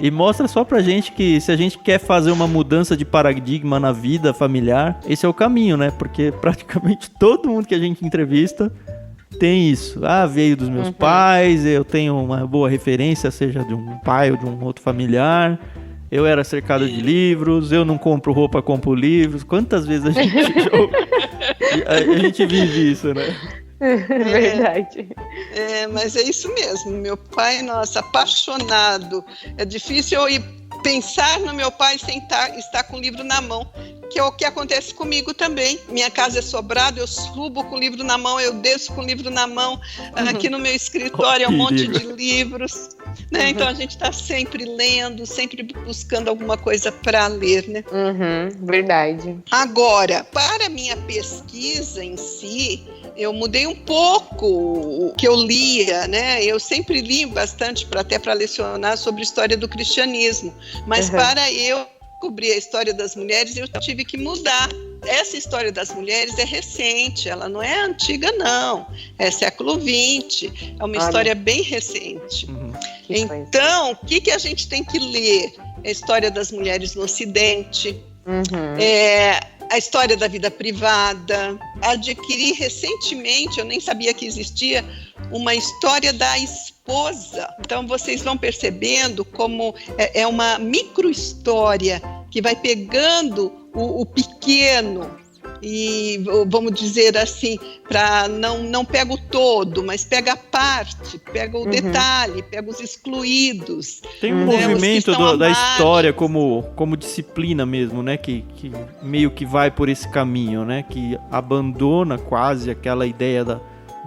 E mostra só pra gente que se a gente quer fazer uma mudança de paradigma na vida familiar, esse é o caminho, né? Porque praticamente todo mundo que a gente entrevista tem isso. Veio dos meus pais, eu tenho uma boa referência, seja de um pai ou de um outro familiar. Eu era cercado de livros, eu não compro roupa, compro livros. Quantas vezes a gente vive isso, né? Verdade. Mas é isso mesmo. Meu pai, nossa, apaixonado. É difícil eu ir pensar no meu pai sem estar com o livro na mão, que é o que acontece comigo também. Minha casa é sobrada, eu subo com o livro na mão, eu desço com o livro na mão. Aqui no meu escritório é um monte de livros, né? Então a gente está sempre lendo, sempre buscando alguma coisa para ler, né? Verdade. Agora, para a minha pesquisa em si, eu mudei um pouco o que eu lia, né? Eu sempre li bastante, até para lecionar sobre a história do cristianismo, mas para eu descobrir a história das mulheres, eu tive que mudar. Essa história das mulheres é recente, ela não é antiga, não. É século XX, é uma história bem recente. Então, o que a gente tem que ler? A história das mulheres no Ocidente, a história da vida privada. Adquiri recentemente, eu nem sabia que existia, uma história da esposa. Então vocês vão percebendo como é uma micro-história que vai pegando o pequeno e, vamos dizer assim, para não pega o todo, mas pega a parte, pega o detalhe, pega os excluídos. Tem um movimento da história como disciplina mesmo, né? Que meio que vai por esse caminho, né? Que abandona quase aquela ideia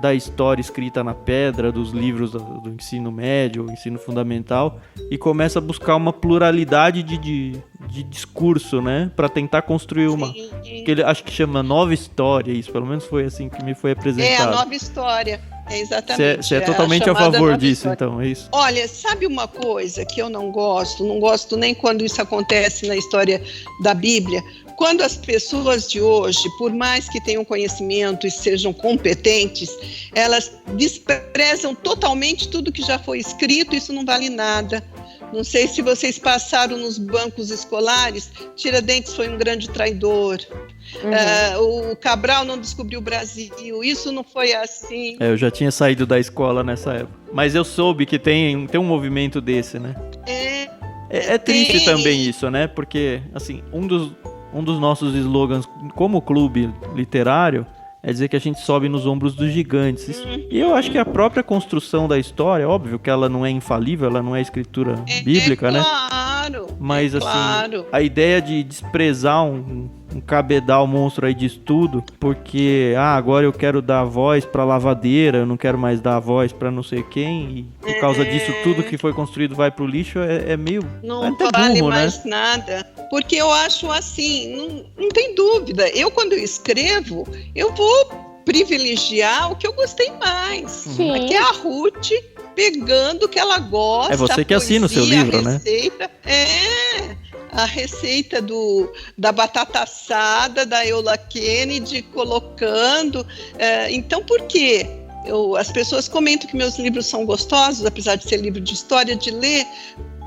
da história escrita na pedra, dos livros do ensino médio, ensino fundamental, e começa a buscar uma pluralidade de discurso, né? Para tentar construir uma... que ele acho que chama nova história, isso, pelo menos foi assim que me foi apresentado. A nova história. Exatamente. Você é totalmente a favor disso, história. Então, é isso? Olha, sabe uma coisa que eu não gosto nem quando isso acontece na história da Bíblia? Quando as pessoas de hoje, por mais que tenham conhecimento e sejam competentes, elas desprezam totalmente tudo que já foi escrito, isso não vale nada. Não sei se vocês passaram nos bancos escolares, Tiradentes foi um grande traidor. O Cabral não descobriu o Brasil, isso não foi assim. Eu já tinha saído da escola nessa época, mas eu soube que tem um movimento desse, né? É triste também isso, né? Porque, assim, um dos nossos slogans como clube literário é dizer que a gente sobe nos ombros dos gigantes. E eu acho que a própria construção da história, óbvio que ela não é infalível, ela não é escritura bíblica, né? Claro. Mas assim, a ideia de desprezar um cabedal monstro aí de estudo, porque agora eu quero dar voz pra lavadeira, eu não quero mais dar voz pra não sei quem, e por causa disso tudo que foi construído vai pro lixo, é meio... Não até vale burro, mais, né? Nada. Porque eu acho assim, não tem dúvida. Eu, quando eu escrevo, eu vou privilegiar o que eu gostei mais. Sim. Aqui é a Ruth pegando o que ela gosta. É você que assina o seu livro, receita, né? a receita da batata assada da Eula Kennedy, colocando. Então, por quê? As pessoas comentam que meus livros são gostosos, apesar de ser livro de história, de ler,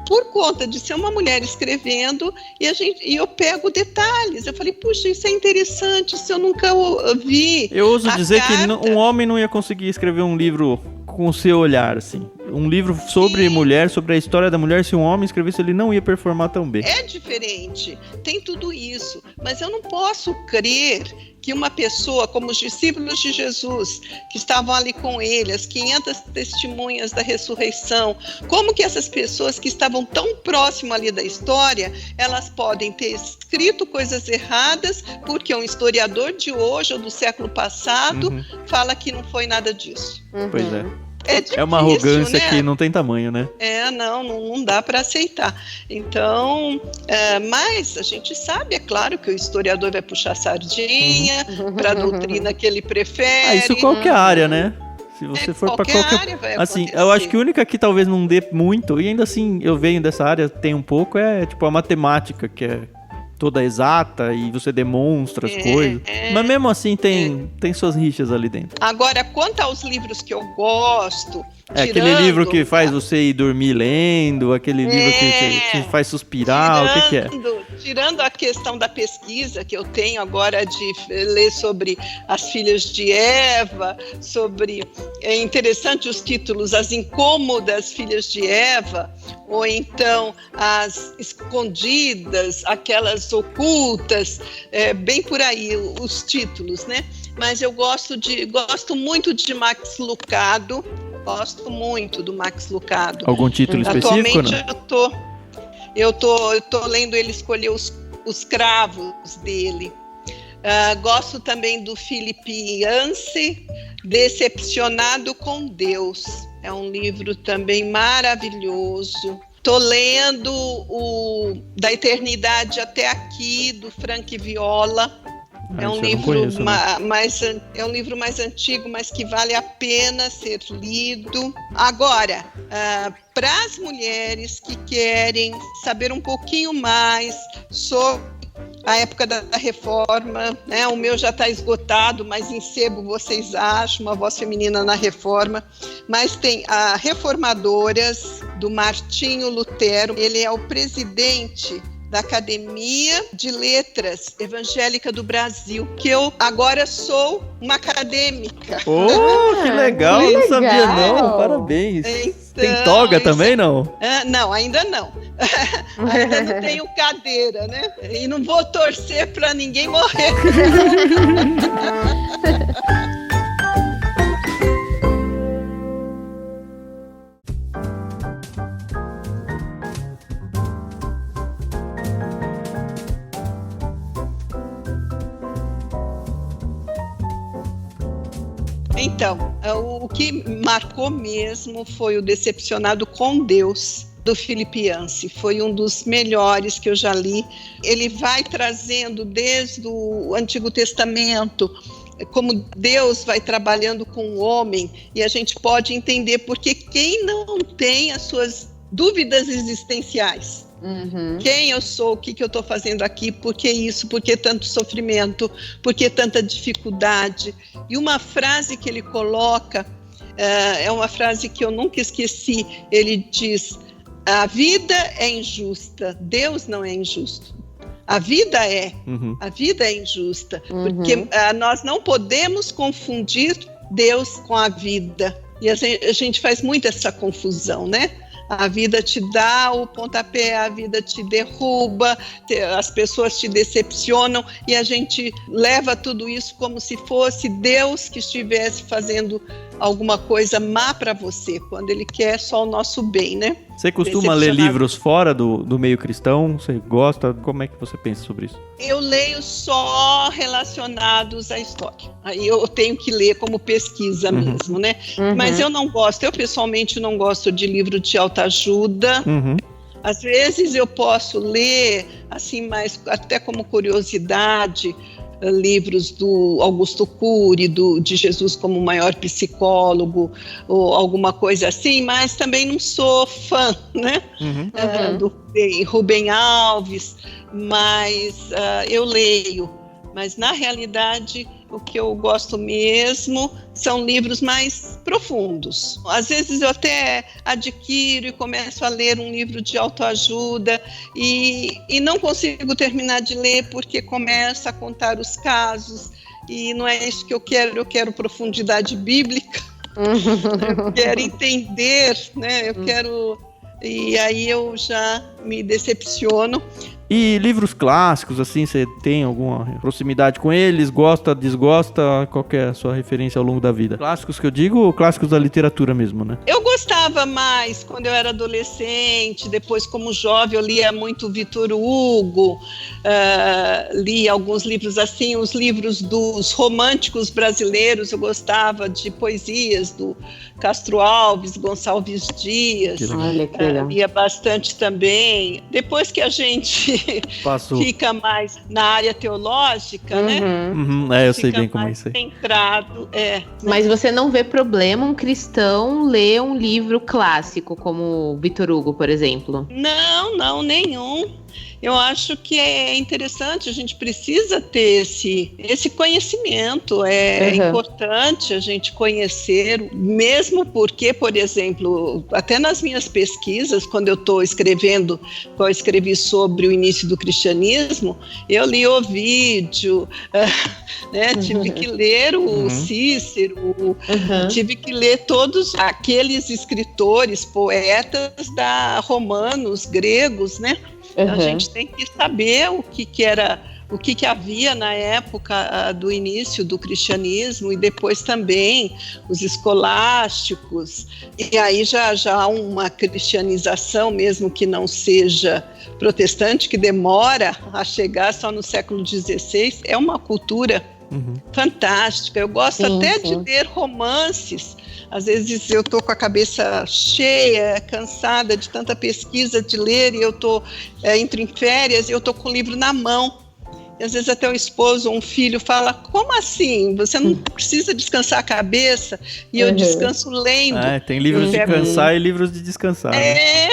por conta de ser uma mulher escrevendo, e eu pego detalhes. Eu falei, puxa, isso é interessante, isso eu nunca vi. Eu ouso dizer que um homem não ia conseguir escrever um livro com o seu olhar, assim. Um livro sobre mulher, sobre a história da mulher, se um homem escrevesse, ele não ia performar tão bem. É diferente, tem tudo isso, mas eu não posso crer que uma pessoa como os discípulos de Jesus, que estavam ali com ele, as 500 testemunhas da ressurreição, como que essas pessoas que estavam tão próximas ali da história, elas podem ter escrito coisas erradas, porque um historiador de hoje ou do século passado fala que não foi nada disso. Pois é. É difícil, é uma arrogância, né? Que não tem tamanho, né? Não dá para aceitar. Então, mas a gente sabe, é claro, que o historiador vai puxar sardinha para a doutrina que ele prefere. Isso qualquer área, né? Se você for para qualquer área vai assim, acontecer. Eu acho que a única que talvez não dê muito, e ainda assim eu venho dessa área, tem um pouco, é tipo a matemática, que é toda exata e você demonstra as coisas. Mas mesmo assim tem suas rixas ali dentro. Agora, quanto aos livros que eu gosto... aquele livro que faz você ir dormir lendo, aquele livro que te faz suspirar, o que é? Tirando a questão da pesquisa que eu tenho agora de ler sobre as filhas de Eva, é interessante os títulos, As Incômodas Filhas de Eva, ou então As Escondidas, Aquelas Ocultas, bem por aí os títulos, né? Mas eu gosto muito de Max Lucado. Gosto muito do Max Lucado. Algum título específico? Atualmente eu tô lendo ele escolher os cravos dele. Gosto também do Philip Yancey, Decepcionado com Deus. É um livro também maravilhoso. Tô lendo o Da Eternidade Até Aqui, do Frank Viola. É um livro mais antigo, mas que vale a pena ser lido. Agora, para as mulheres que querem saber um pouquinho mais sobre a época da Reforma, né? O meu já está esgotado, mas em sebo vocês acham, Uma Voz Feminina na Reforma. Mas tem a Reformadoras, do Martinho Lutero. Ele é o presidente da Academia de Letras Evangélica do Brasil, que eu agora sou uma acadêmica. Que legal, eu não sabia não, parabéns. Então, tem toga também, não? Não, ainda não. Ainda não tenho cadeira, né? E não vou torcer para ninguém morrer. Então, o que marcou mesmo foi o Decepcionado com Deus, do Philip Yancey. Foi um dos melhores que eu já li. Ele vai trazendo desde o Antigo Testamento, como Deus vai trabalhando com o homem, e a gente pode entender porque quem não tem as suas dúvidas existenciais, quem eu sou, o que eu estou fazendo aqui, por que isso, por que tanto sofrimento, por que tanta dificuldade. E uma frase que ele coloca, é uma frase que eu nunca esqueci. Ele diz: a vida é injusta, Deus não é injusto. A vida é injusta, porque nós não podemos confundir Deus com a vida. E a gente faz muito essa confusão, né? A vida te dá o pontapé, a vida te derruba, as pessoas te decepcionam e a gente leva tudo isso como se fosse Deus que estivesse fazendo alguma coisa má para você, quando Ele quer só o nosso bem, né? Você costuma ler livros fora do meio cristão? Você gosta? Como é que você pensa sobre isso? Eu leio só relacionados à história. Aí eu tenho que ler como pesquisa mesmo, né? Mas eu pessoalmente não gosto de livro de autoajuda. Às vezes eu posso ler, assim, mas até como curiosidade, livros do Augusto Cury, de Jesus como o maior psicólogo, ou alguma coisa assim, mas também não sou fã, né? Do Rubem Alves, mas eu leio. Mas, na realidade, o que eu gosto mesmo são livros mais profundos. Às vezes eu até adquiro e começo a ler um livro de autoajuda e não consigo terminar de ler porque começa a contar os casos e não é isso que eu quero profundidade bíblica, eu quero entender, né? E aí eu já me decepciono. E livros clássicos, assim, você tem alguma proximidade com eles? Gosta, desgosta? Qual que é a sua referência ao longo da vida? Clássicos que eu digo, clássicos da literatura mesmo, né? Eu gostava mais quando eu era adolescente, depois como jovem eu lia muito Victor Hugo, li alguns livros assim, os livros dos românticos brasileiros, eu gostava de poesias do Castro Alves, Gonçalves Dias, lia bastante também. Depois que a gente fica mais na área teológica, né? Eu sei bem como é isso aí. Centrado, Mas você não vê problema um cristão ler um livro clássico, como Victor Hugo, por exemplo? Não, nenhum. Eu acho que é interessante, a gente precisa ter esse conhecimento, é importante a gente conhecer, mesmo porque, por exemplo, até nas minhas pesquisas, quando eu estou escrevendo, quando eu escrevi sobre o início do cristianismo, eu li Ovídio, né? Tive que ler o Cícero, tive que ler todos aqueles escritores, poetas romanos, gregos, né? A gente tem que saber o que havia na época do início do cristianismo e depois também os escolásticos. E aí já há uma cristianização, mesmo que não seja protestante, que demora a chegar só no século XVI. É uma cultura fantástica. Eu gosto até de ler romances. Às vezes eu estou com a cabeça cheia, cansada de tanta pesquisa, de ler, e eu entro em férias e eu estou com o livro na mão. E às vezes até o esposo ou um filho fala, como assim? Você não precisa descansar a cabeça? E eu descanso lendo. Tem livros de cansar e livros de descansar. Né?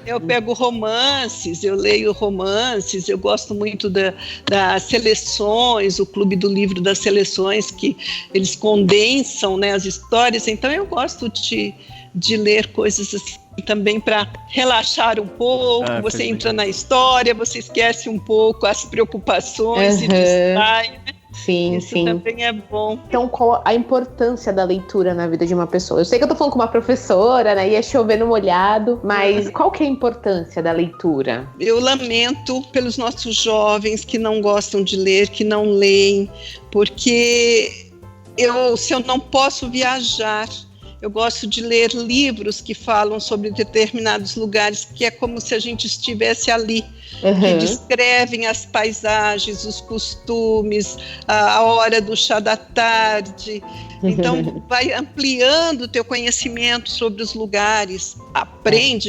Eu pego romances, eu leio romances, eu gosto muito das seleções, o Clube do Livro das Seleções, que eles condensam, né, as histórias. Então eu gosto de ler coisas assim também para relaxar um pouco, você entra na história, você esquece um pouco as preocupações e distrai, né? Isso também é bom. Então, qual a importância da leitura na vida de uma pessoa? Eu sei que eu tô falando com uma professora, né? E é chover no molhado, mas qual que é a importância da leitura? Eu lamento pelos nossos jovens que não gostam de ler, que não leem, porque se eu não posso viajar, eu gosto de ler livros que falam sobre determinados lugares, que é como se a gente estivesse ali, que descrevem as paisagens, os costumes, a hora do chá da tarde. Então, vai ampliando o teu conhecimento sobre os lugares. A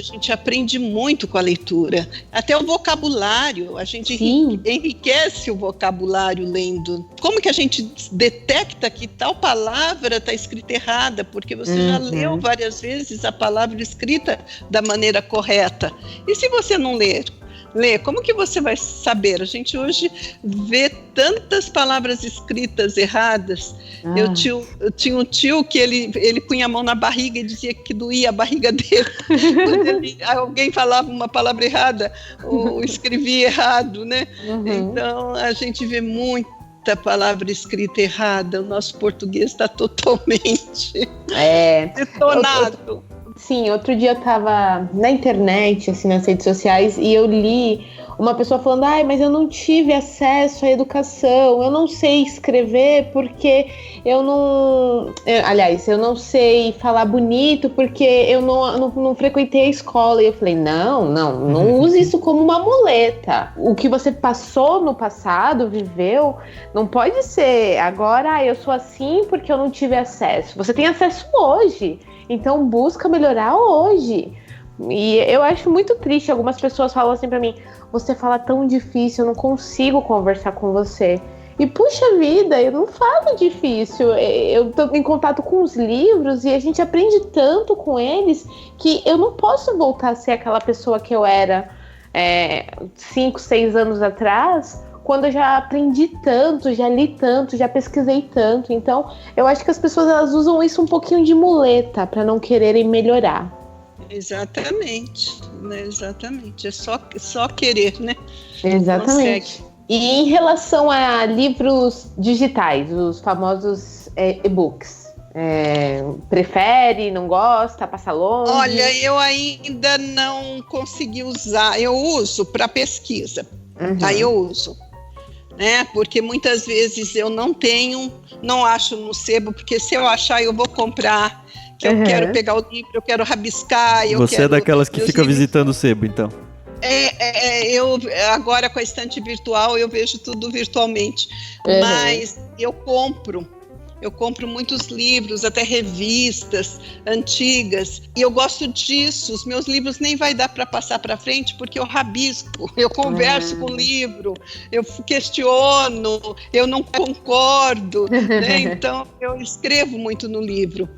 gente aprende muito com a leitura. Até o vocabulário, a gente enriquece o vocabulário lendo. Como que a gente detecta que tal palavra está escrita errada? Porque você já leu várias vezes a palavra escrita da maneira correta. E se você não ler? Como que você vai saber? A gente hoje vê tantas palavras escritas erradas. Eu tinha um tio que ele punha a mão na barriga e dizia que doía a barriga dele. Quando alguém falava uma palavra errada, ou escrevia errado, né? Então, a gente vê muita palavra escrita errada. O nosso português está totalmente detonado. Sim, outro dia eu tava na internet, assim, nas redes sociais, e eu li uma pessoa falando, mas eu não tive acesso à educação, eu não sei escrever porque eu não sei falar bonito porque eu não frequentei a escola. E eu falei, não use isso como uma muleta. O que você passou no passado, viveu, não pode ser agora, eu sou assim porque eu não tive acesso. Você tem acesso hoje, então busca melhorar hoje. E eu acho muito triste, algumas pessoas falam assim pra mim, você fala tão difícil, eu não consigo conversar com você. E puxa vida, eu não falo difícil. Eu tô em contato com os livros e a gente aprende tanto com eles que eu não posso voltar a ser aquela pessoa que eu era 5, 6 anos atrás, quando eu já aprendi tanto, já li tanto, já pesquisei tanto. Então, eu acho que as pessoas elas usam isso um pouquinho de muleta para não quererem melhorar. Exatamente, né? Exatamente. É só querer, né? Exatamente. E em relação a livros digitais, os famosos e-books, prefere, não gosta, passa longe? Olha, eu ainda não consegui usar. Eu uso para pesquisa. Aí eu uso, né? Porque muitas vezes eu não acho no sebo, porque se eu achar eu vou comprar, que eu quero pegar o livro, eu quero rabiscar. Você é daquelas que fica visitando o sebo, então? Eu agora com a estante virtual eu vejo tudo virtualmente, mas eu compro muitos livros, até revistas antigas, e eu gosto disso. Os meus livros nem vai dar para passar para frente, porque eu rabisco, eu converso com o livro, eu questiono, eu não concordo, né? Então eu escrevo muito no livro.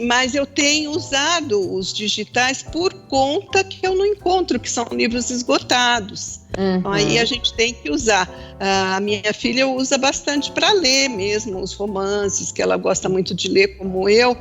Mas eu tenho usado os digitais por conta que eu não encontro, que são livros esgotados. Então, aí a gente tem que usar. A minha filha usa bastante para ler mesmo os romances, que ela gosta muito de ler, como eu,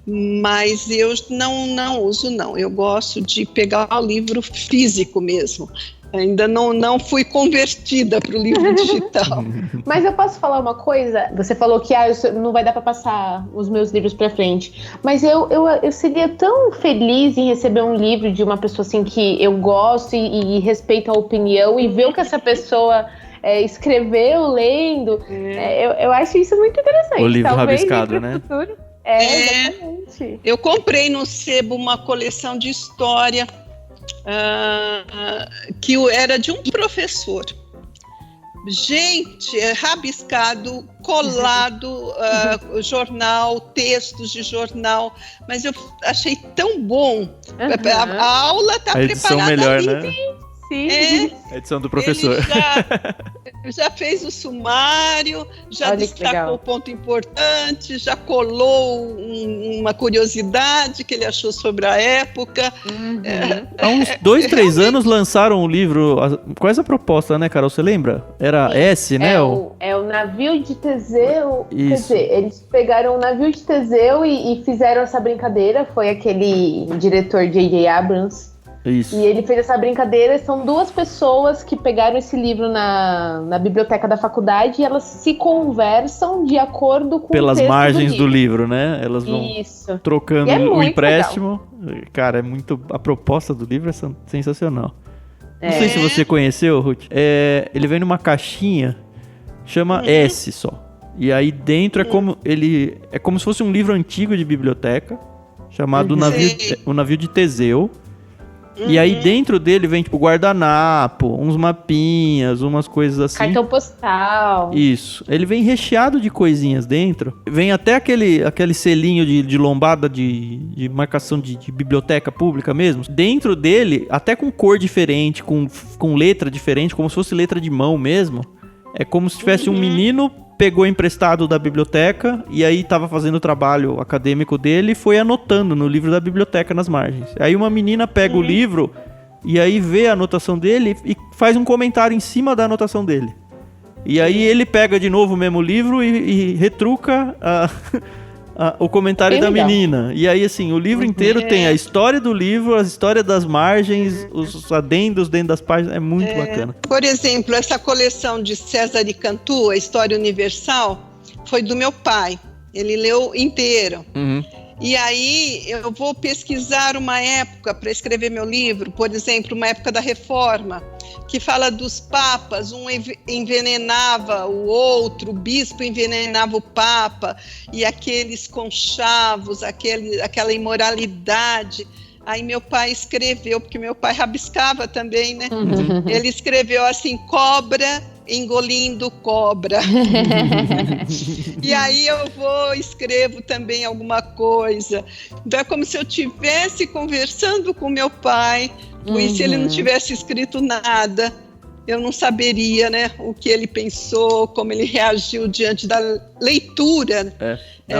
mas eu não uso, não. Eu gosto de pegar o livro físico mesmo. Ainda não fui convertida para o livro digital. Mas eu posso falar uma coisa? Você falou que não vai dar para passar os meus livros para frente. Mas eu seria tão feliz em receber um livro de uma pessoa assim que eu gosto e respeito a opinião e ver o que essa pessoa escreveu, lendo. Eu acho isso muito interessante. O livro rabiscado, né? Futuro. Exatamente. Eu comprei no sebo uma coleção de história que era de um professor. Gente, rabiscado, colado, jornal, textos de jornal, mas eu achei tão bom. A aula está preparada melhor, ali. Né? Sim. A edição do professor. Ele já fez o sumário, já destacou o ponto importante, já colou uma curiosidade que ele achou sobre a época. Há uns 2, 3 anos lançaram um livro com essa proposta, né, Carol? Você lembra? Era S, né? É o Navio de Teseu. Isso. Quer dizer, eles pegaram o Navio de Teseu e fizeram essa brincadeira. Foi aquele diretor J.J. Abrams. Isso. E ele fez essa brincadeira. São 2 pessoas que pegaram esse livro na biblioteca da faculdade e elas se conversam de acordo com pelas o texto margens do livro, né? Elas vão trocando o empréstimo. Legal. Cara, é muito. A proposta do livro é sensacional. Não sei se você conheceu, Ruth. Ele vem numa caixinha, chama S só. E aí dentro é como se fosse um livro antigo de biblioteca, chamado O Navio de Teseu. E aí dentro dele vem tipo guardanapo, uns mapinhas, umas coisas assim. Cartão postal. Isso. Ele vem recheado de coisinhas dentro. Vem até aquele selinho de lombada de marcação de biblioteca pública mesmo. Dentro dele, até com cor diferente, com letra diferente, como se fosse letra de mão mesmo. É como se tivesse um menino pegou emprestado da biblioteca e aí tava fazendo o trabalho acadêmico dele e foi anotando no livro da biblioteca nas margens. Aí uma menina pega o livro e aí vê a anotação dele e faz um comentário em cima da anotação dele. E aí ele pega de novo o mesmo livro e retruca o comentário da menina. E aí, assim, o livro inteiro tem a história do livro, a história das margens, os adendos dentro das páginas. É muito bacana. Por exemplo, essa coleção de César e Cantu, a História Universal, foi do meu pai. Ele leu inteiro. E aí eu vou pesquisar uma época para escrever meu livro, por exemplo, uma época da Reforma, que fala dos papas, um envenenava o outro, o bispo envenenava o papa, e aqueles conchavos, aquela imoralidade. Aí meu pai escreveu, porque meu pai rabiscava também, né? Ele escreveu assim, cobra engolindo cobra. E aí eu escrevo também alguma coisa. Então é como se eu estivesse conversando com meu pai, e se ele não tivesse escrito nada. eu não saberia, né, o que ele pensou, como ele reagiu diante da leitura.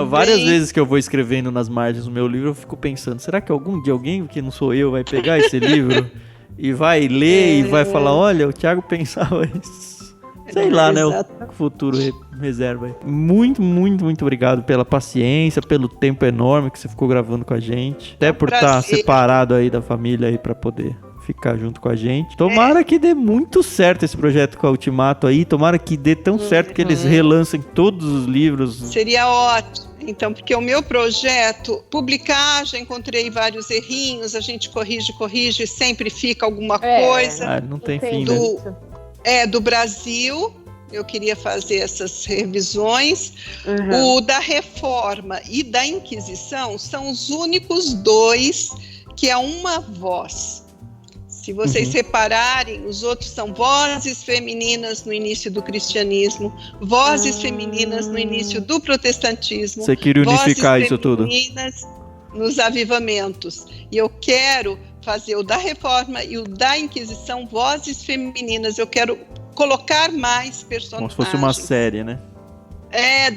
Várias vezes que eu vou escrevendo nas margens do meu livro, eu fico pensando, será que algum dia alguém que não sou eu vai pegar esse livro e vai ler e vai falar, olha, o Thiago pensava isso. Sei lá, né? O futuro reserva aí. Muito, muito, muito obrigado pela paciência, pelo tempo enorme que você ficou gravando com a gente. Até por estar separado aí da família aí pra poder ficar junto com a gente. Tomara que dê muito certo esse projeto com a Ultimato aí. Tomara que dê tão certo que eles relancem todos os livros. Seria ótimo. Então, porque o meu projeto, publicar, já encontrei vários errinhos, a gente corrige, sempre fica alguma coisa. Não tem fim, né? Do Brasil, eu queria fazer essas revisões. O da Reforma e da Inquisição são os únicos 2 que é uma voz. Se vocês separarem, os outros são vozes femininas no início do cristianismo, vozes femininas no início do protestantismo. Você queria unificar isso tudo? Vozes femininas nos avivamentos. E eu quero fazer o da Reforma e o da Inquisição, vozes femininas. Eu quero colocar mais personagens. Como se fosse uma série, né?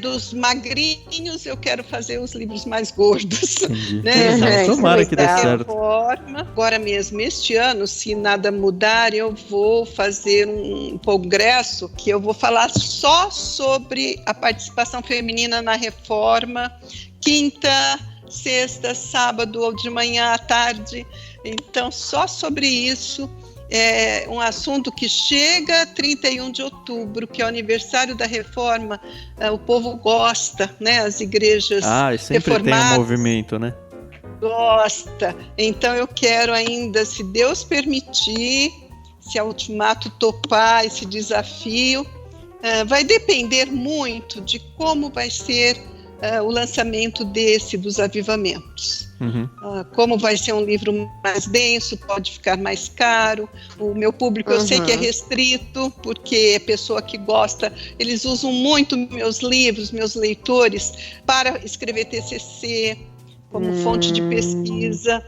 Dos magrinhos, eu quero fazer os livros mais gordos. Né? Tomara que dê certo. Agora mesmo, este ano, se nada mudar, eu vou fazer um congresso que eu vou falar só sobre a participação feminina na Reforma, quinta, sexta, sábado, ou de manhã à tarde. Então, só sobre isso. É um assunto que chega 31 de outubro, que é o aniversário da Reforma. O povo gosta, né? As igrejas sempre reformadas tem um movimento, né? Gosta. Então eu quero ainda, se Deus permitir, se a Ultimato topar esse desafio, vai depender muito de como vai ser o lançamento dos avivamentos. Como vai ser um livro mais denso, pode ficar mais caro. O meu público eu sei que é restrito, porque é pessoa que gosta, eles usam muito meus livros, meus leitores, para escrever TCC, como fonte de pesquisa,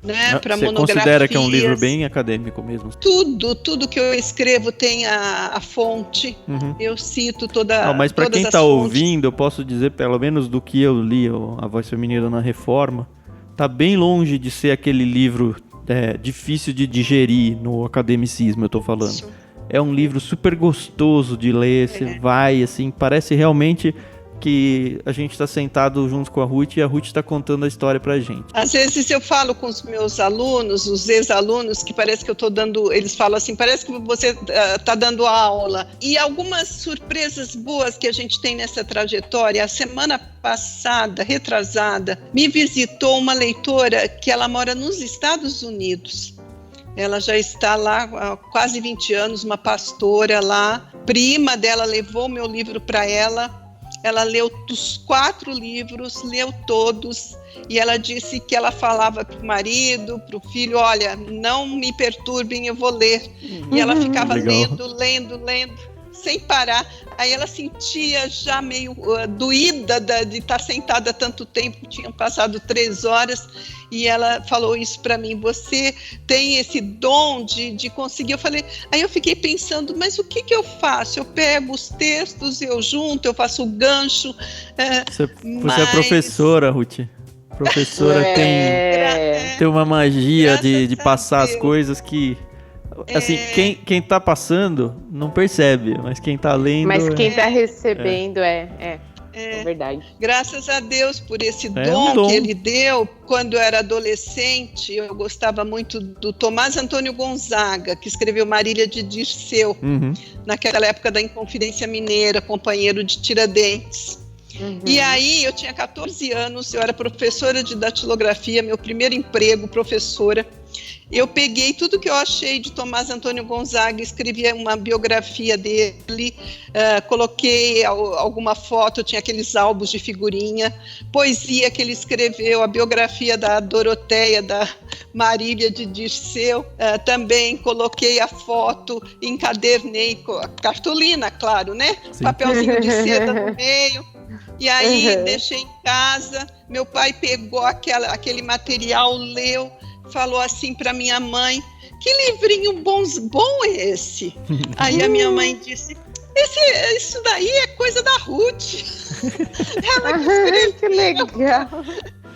né, para monografias. Você considera que é um livro bem acadêmico mesmo? Tudo que eu escrevo tem a fonte, eu cito toda. Mas para quem está ouvindo, eu posso dizer, pelo menos do que eu li, A Voz Feminina na Reforma, tá bem longe de ser aquele livro difícil de digerir no academicismo, eu tô falando. Isso. É um livro super gostoso de ler, você vai, assim, parece realmente que a gente está sentado junto com a Ruth e a Ruth está contando a história pra gente. Às vezes eu falo com os meus alunos, os ex-alunos, que parece que eu estou dando, eles falam assim, parece que você está dando aula. E algumas surpresas boas que a gente tem nessa trajetória. A semana passada, retrasada, me visitou uma leitora que ela mora nos Estados Unidos. Ela já está lá há quase 20 anos, uma pastora lá. Prima dela levou meu livro para ela. Ela leu os 4 livros, leu todos, e ela disse que ela falava para o marido, para o filho, olha, não me perturbem, eu vou ler. E ela ficava lendo, sem parar. Aí ela sentia já meio doída de estar sentada tanto tempo, tinham passado 3 horas, e ela falou isso para mim, você tem esse dom de conseguir. Aí eu fiquei pensando, mas o que eu faço? Eu pego os textos, eu junto, eu faço o gancho. Você é professora, Ruth. Professora tem uma magia de passar as coisas que... Assim, quem tá passando não percebe, mas quem tá lendo... Mas quem tá recebendo é verdade. Graças a Deus por esse dom que ele deu. Quando eu era adolescente, eu gostava muito do Tomás Antônio Gonzaga, que escreveu Marília de Dirceu, naquela época da Inconfidência Mineira, companheiro de Tiradentes. E aí, eu tinha 14 anos, eu era professora de datilografia, meu primeiro emprego, professora. Eu peguei tudo que eu achei de Tomás Antônio Gonzaga, escrevi uma biografia dele, coloquei alguma foto, tinha aqueles álbuns de figurinha, poesia que ele escreveu, a biografia da Doroteia, da Marília de Dirceu, também coloquei a foto, encadernei, cartolina, claro, né? Sim. Papelzinho de seda no meio. E aí deixei em casa, meu pai pegou aquele material, leu, falou assim para minha mãe: que livrinho bom é esse? Aí a minha mãe disse: isso daí é coisa da Ruth. Ela que escreveu. Que legal.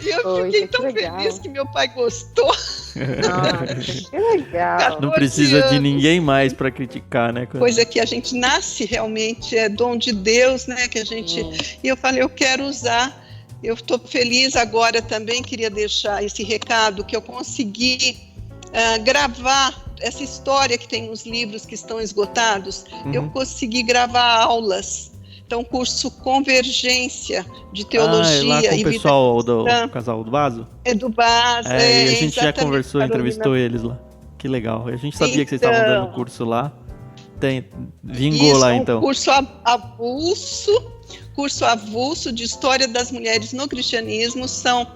E eu fiquei tão feliz que meu pai gostou. Nossa, que legal. Não precisa de ninguém mais para criticar, né? Coisa que a gente nasce realmente, é dom de Deus, né? Que a gente... E eu falei, eu quero usar. Eu estou feliz agora também, queria deixar esse recado, que eu consegui gravar essa história que tem nos livros que estão esgotados. Eu consegui gravar aulas. Então, curso Convergência de Teologia. É lá com o pessoal do Casal do Vaso? É do Vaso. E a gente já conversou, entrevistou eles lá. Que legal. A gente sabia que vocês estavam dando curso lá. Vingou lá, então. Curso avulso de História das Mulheres no Cristianismo. São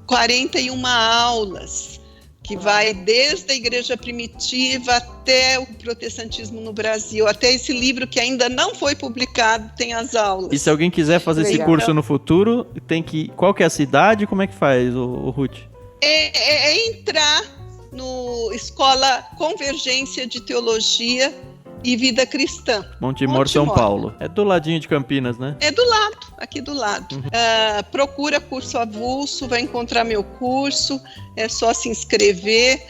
41 aulas. Que vai desde a igreja primitiva até o protestantismo no Brasil. Até esse livro que ainda não foi publicado tem as aulas. E se alguém quiser fazer esse curso no futuro, tem que... Qual que é a cidade? Como é que faz, o Ruth? É entrar no Escola Convergência de Teologia e Vida Cristã. Montemor, São Paulo. É do ladinho de Campinas, né? É do lado, aqui do lado. Procura curso avulso, vai encontrar meu curso, é só se inscrever.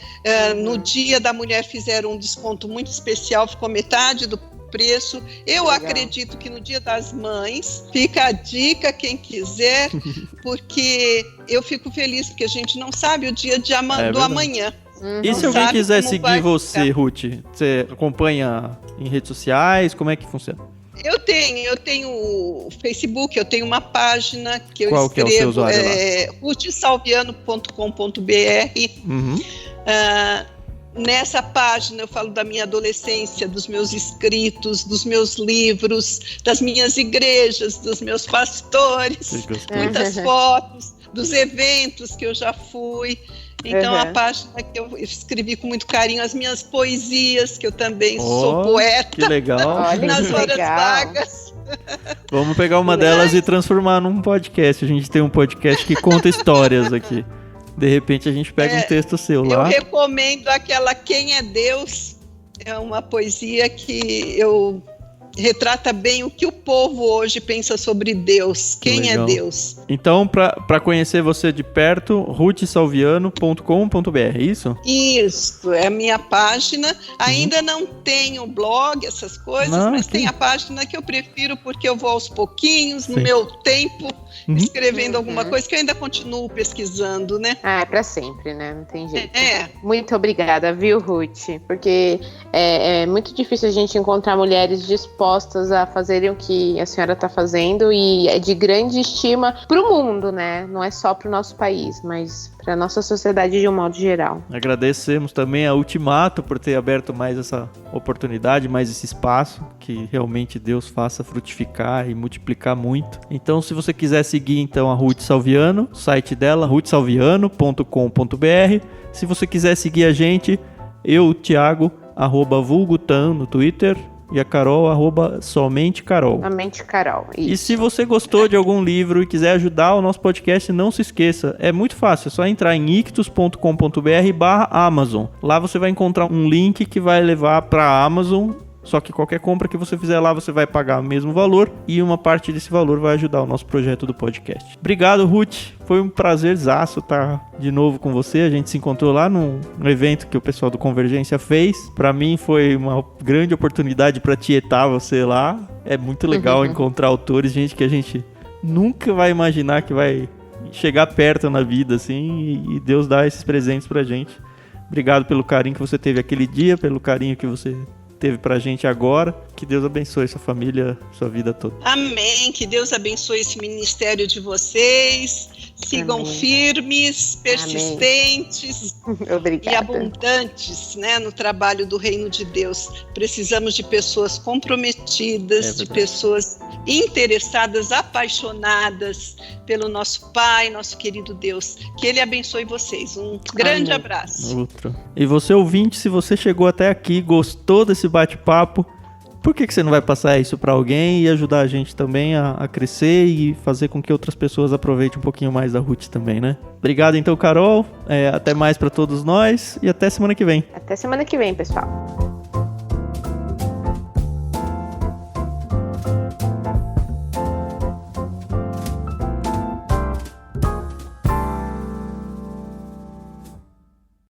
No Dia da Mulher fizeram um desconto muito especial, ficou metade do preço. Eu acredito que no Dia das Mães, fica a dica, quem quiser, porque eu fico feliz, porque a gente não sabe o dia do amanhã. E se alguém quiser seguir você, Ruth? Você acompanha em redes sociais? Como é que funciona? Eu tenho o Facebook, eu tenho uma página que eu escrevo. Qual que é o seu usuário lá? ruthsalviano.com.br. Nessa página eu falo da minha adolescência, dos meus escritos, dos meus livros, das minhas igrejas, dos meus pastores, muitas fotos, dos eventos que eu já fui. Então, a página que eu escrevi com muito carinho, as minhas poesias, que eu também sou poeta. Que legal. Nas horas vagas. Vamos pegar uma delas e transformar num podcast. A gente tem um podcast que conta histórias aqui. De repente a gente pega um texto seu lá. Eu recomendo aquela Quem é Deus. É uma poesia que retrata bem o que o povo hoje pensa sobre Deus. Quem é Deus? Então, para conhecer você de perto, ruthsalviano.com.br, é isso? Isso, é a minha página. Ainda não tenho blog, essas coisas, mas tem a página que eu prefiro porque eu vou aos pouquinhos, no meu tempo, escrevendo alguma coisa que eu ainda continuo pesquisando, né? É para sempre, né? Não tem jeito. Muito obrigada, viu, Ruth? Porque é muito difícil a gente encontrar mulheres dispostas a fazerem o que a senhora está fazendo, e é de grande estima para o mundo, né? Não é só para o nosso país, mas para a nossa sociedade de um modo geral. Agradecemos também a Ultimato por ter aberto mais essa oportunidade, mais esse espaço, que realmente Deus faça frutificar e multiplicar muito. Então, se você quiser seguir então a Ruth Salviano, o site dela, ruthsalviano.com.br. Se você quiser seguir a gente, eu, Thiago, @vulgutan no Twitter, e a Carol, @somente Carol. Somente Carol. Isso. E se você gostou de algum livro e quiser ajudar o nosso podcast, não se esqueça. É muito fácil, é só entrar em ictus.com.br/Amazon. Lá você vai encontrar um link que vai levar para a Amazon. Só que qualquer compra que você fizer lá, você vai pagar o mesmo valor, e uma parte desse valor vai ajudar o nosso projeto do podcast. Obrigado, Ruth. Foi um prazerzaço estar de novo com você. A gente se encontrou lá num evento que o pessoal do Convergência fez. Para mim foi uma grande oportunidade para tietar você lá. É muito legal encontrar autores, gente que a gente nunca vai imaginar que vai chegar perto na vida, assim, e Deus dá esses presentes pra gente. Obrigado pelo carinho que você teve aquele dia, pelo carinho que você teve pra gente agora. Que Deus abençoe sua família, sua vida toda. Amém, que Deus abençoe esse ministério de vocês. Sigam firmes, persistentes e abundantes, né, no trabalho do reino de Deus. Precisamos de pessoas comprometidas, de pessoas interessadas, apaixonadas pelo nosso Pai, nosso querido Deus. Que Ele abençoe vocês. Um grande abraço. E você, ouvinte, se você chegou até aqui, gostou desse bate-papo, Por que você não vai passar isso pra alguém e ajudar a gente também a crescer e fazer com que outras pessoas aproveitem um pouquinho mais da Ruth também, né? Obrigado então, Carol. Até mais pra todos nós e até semana que vem. Até semana que vem, pessoal.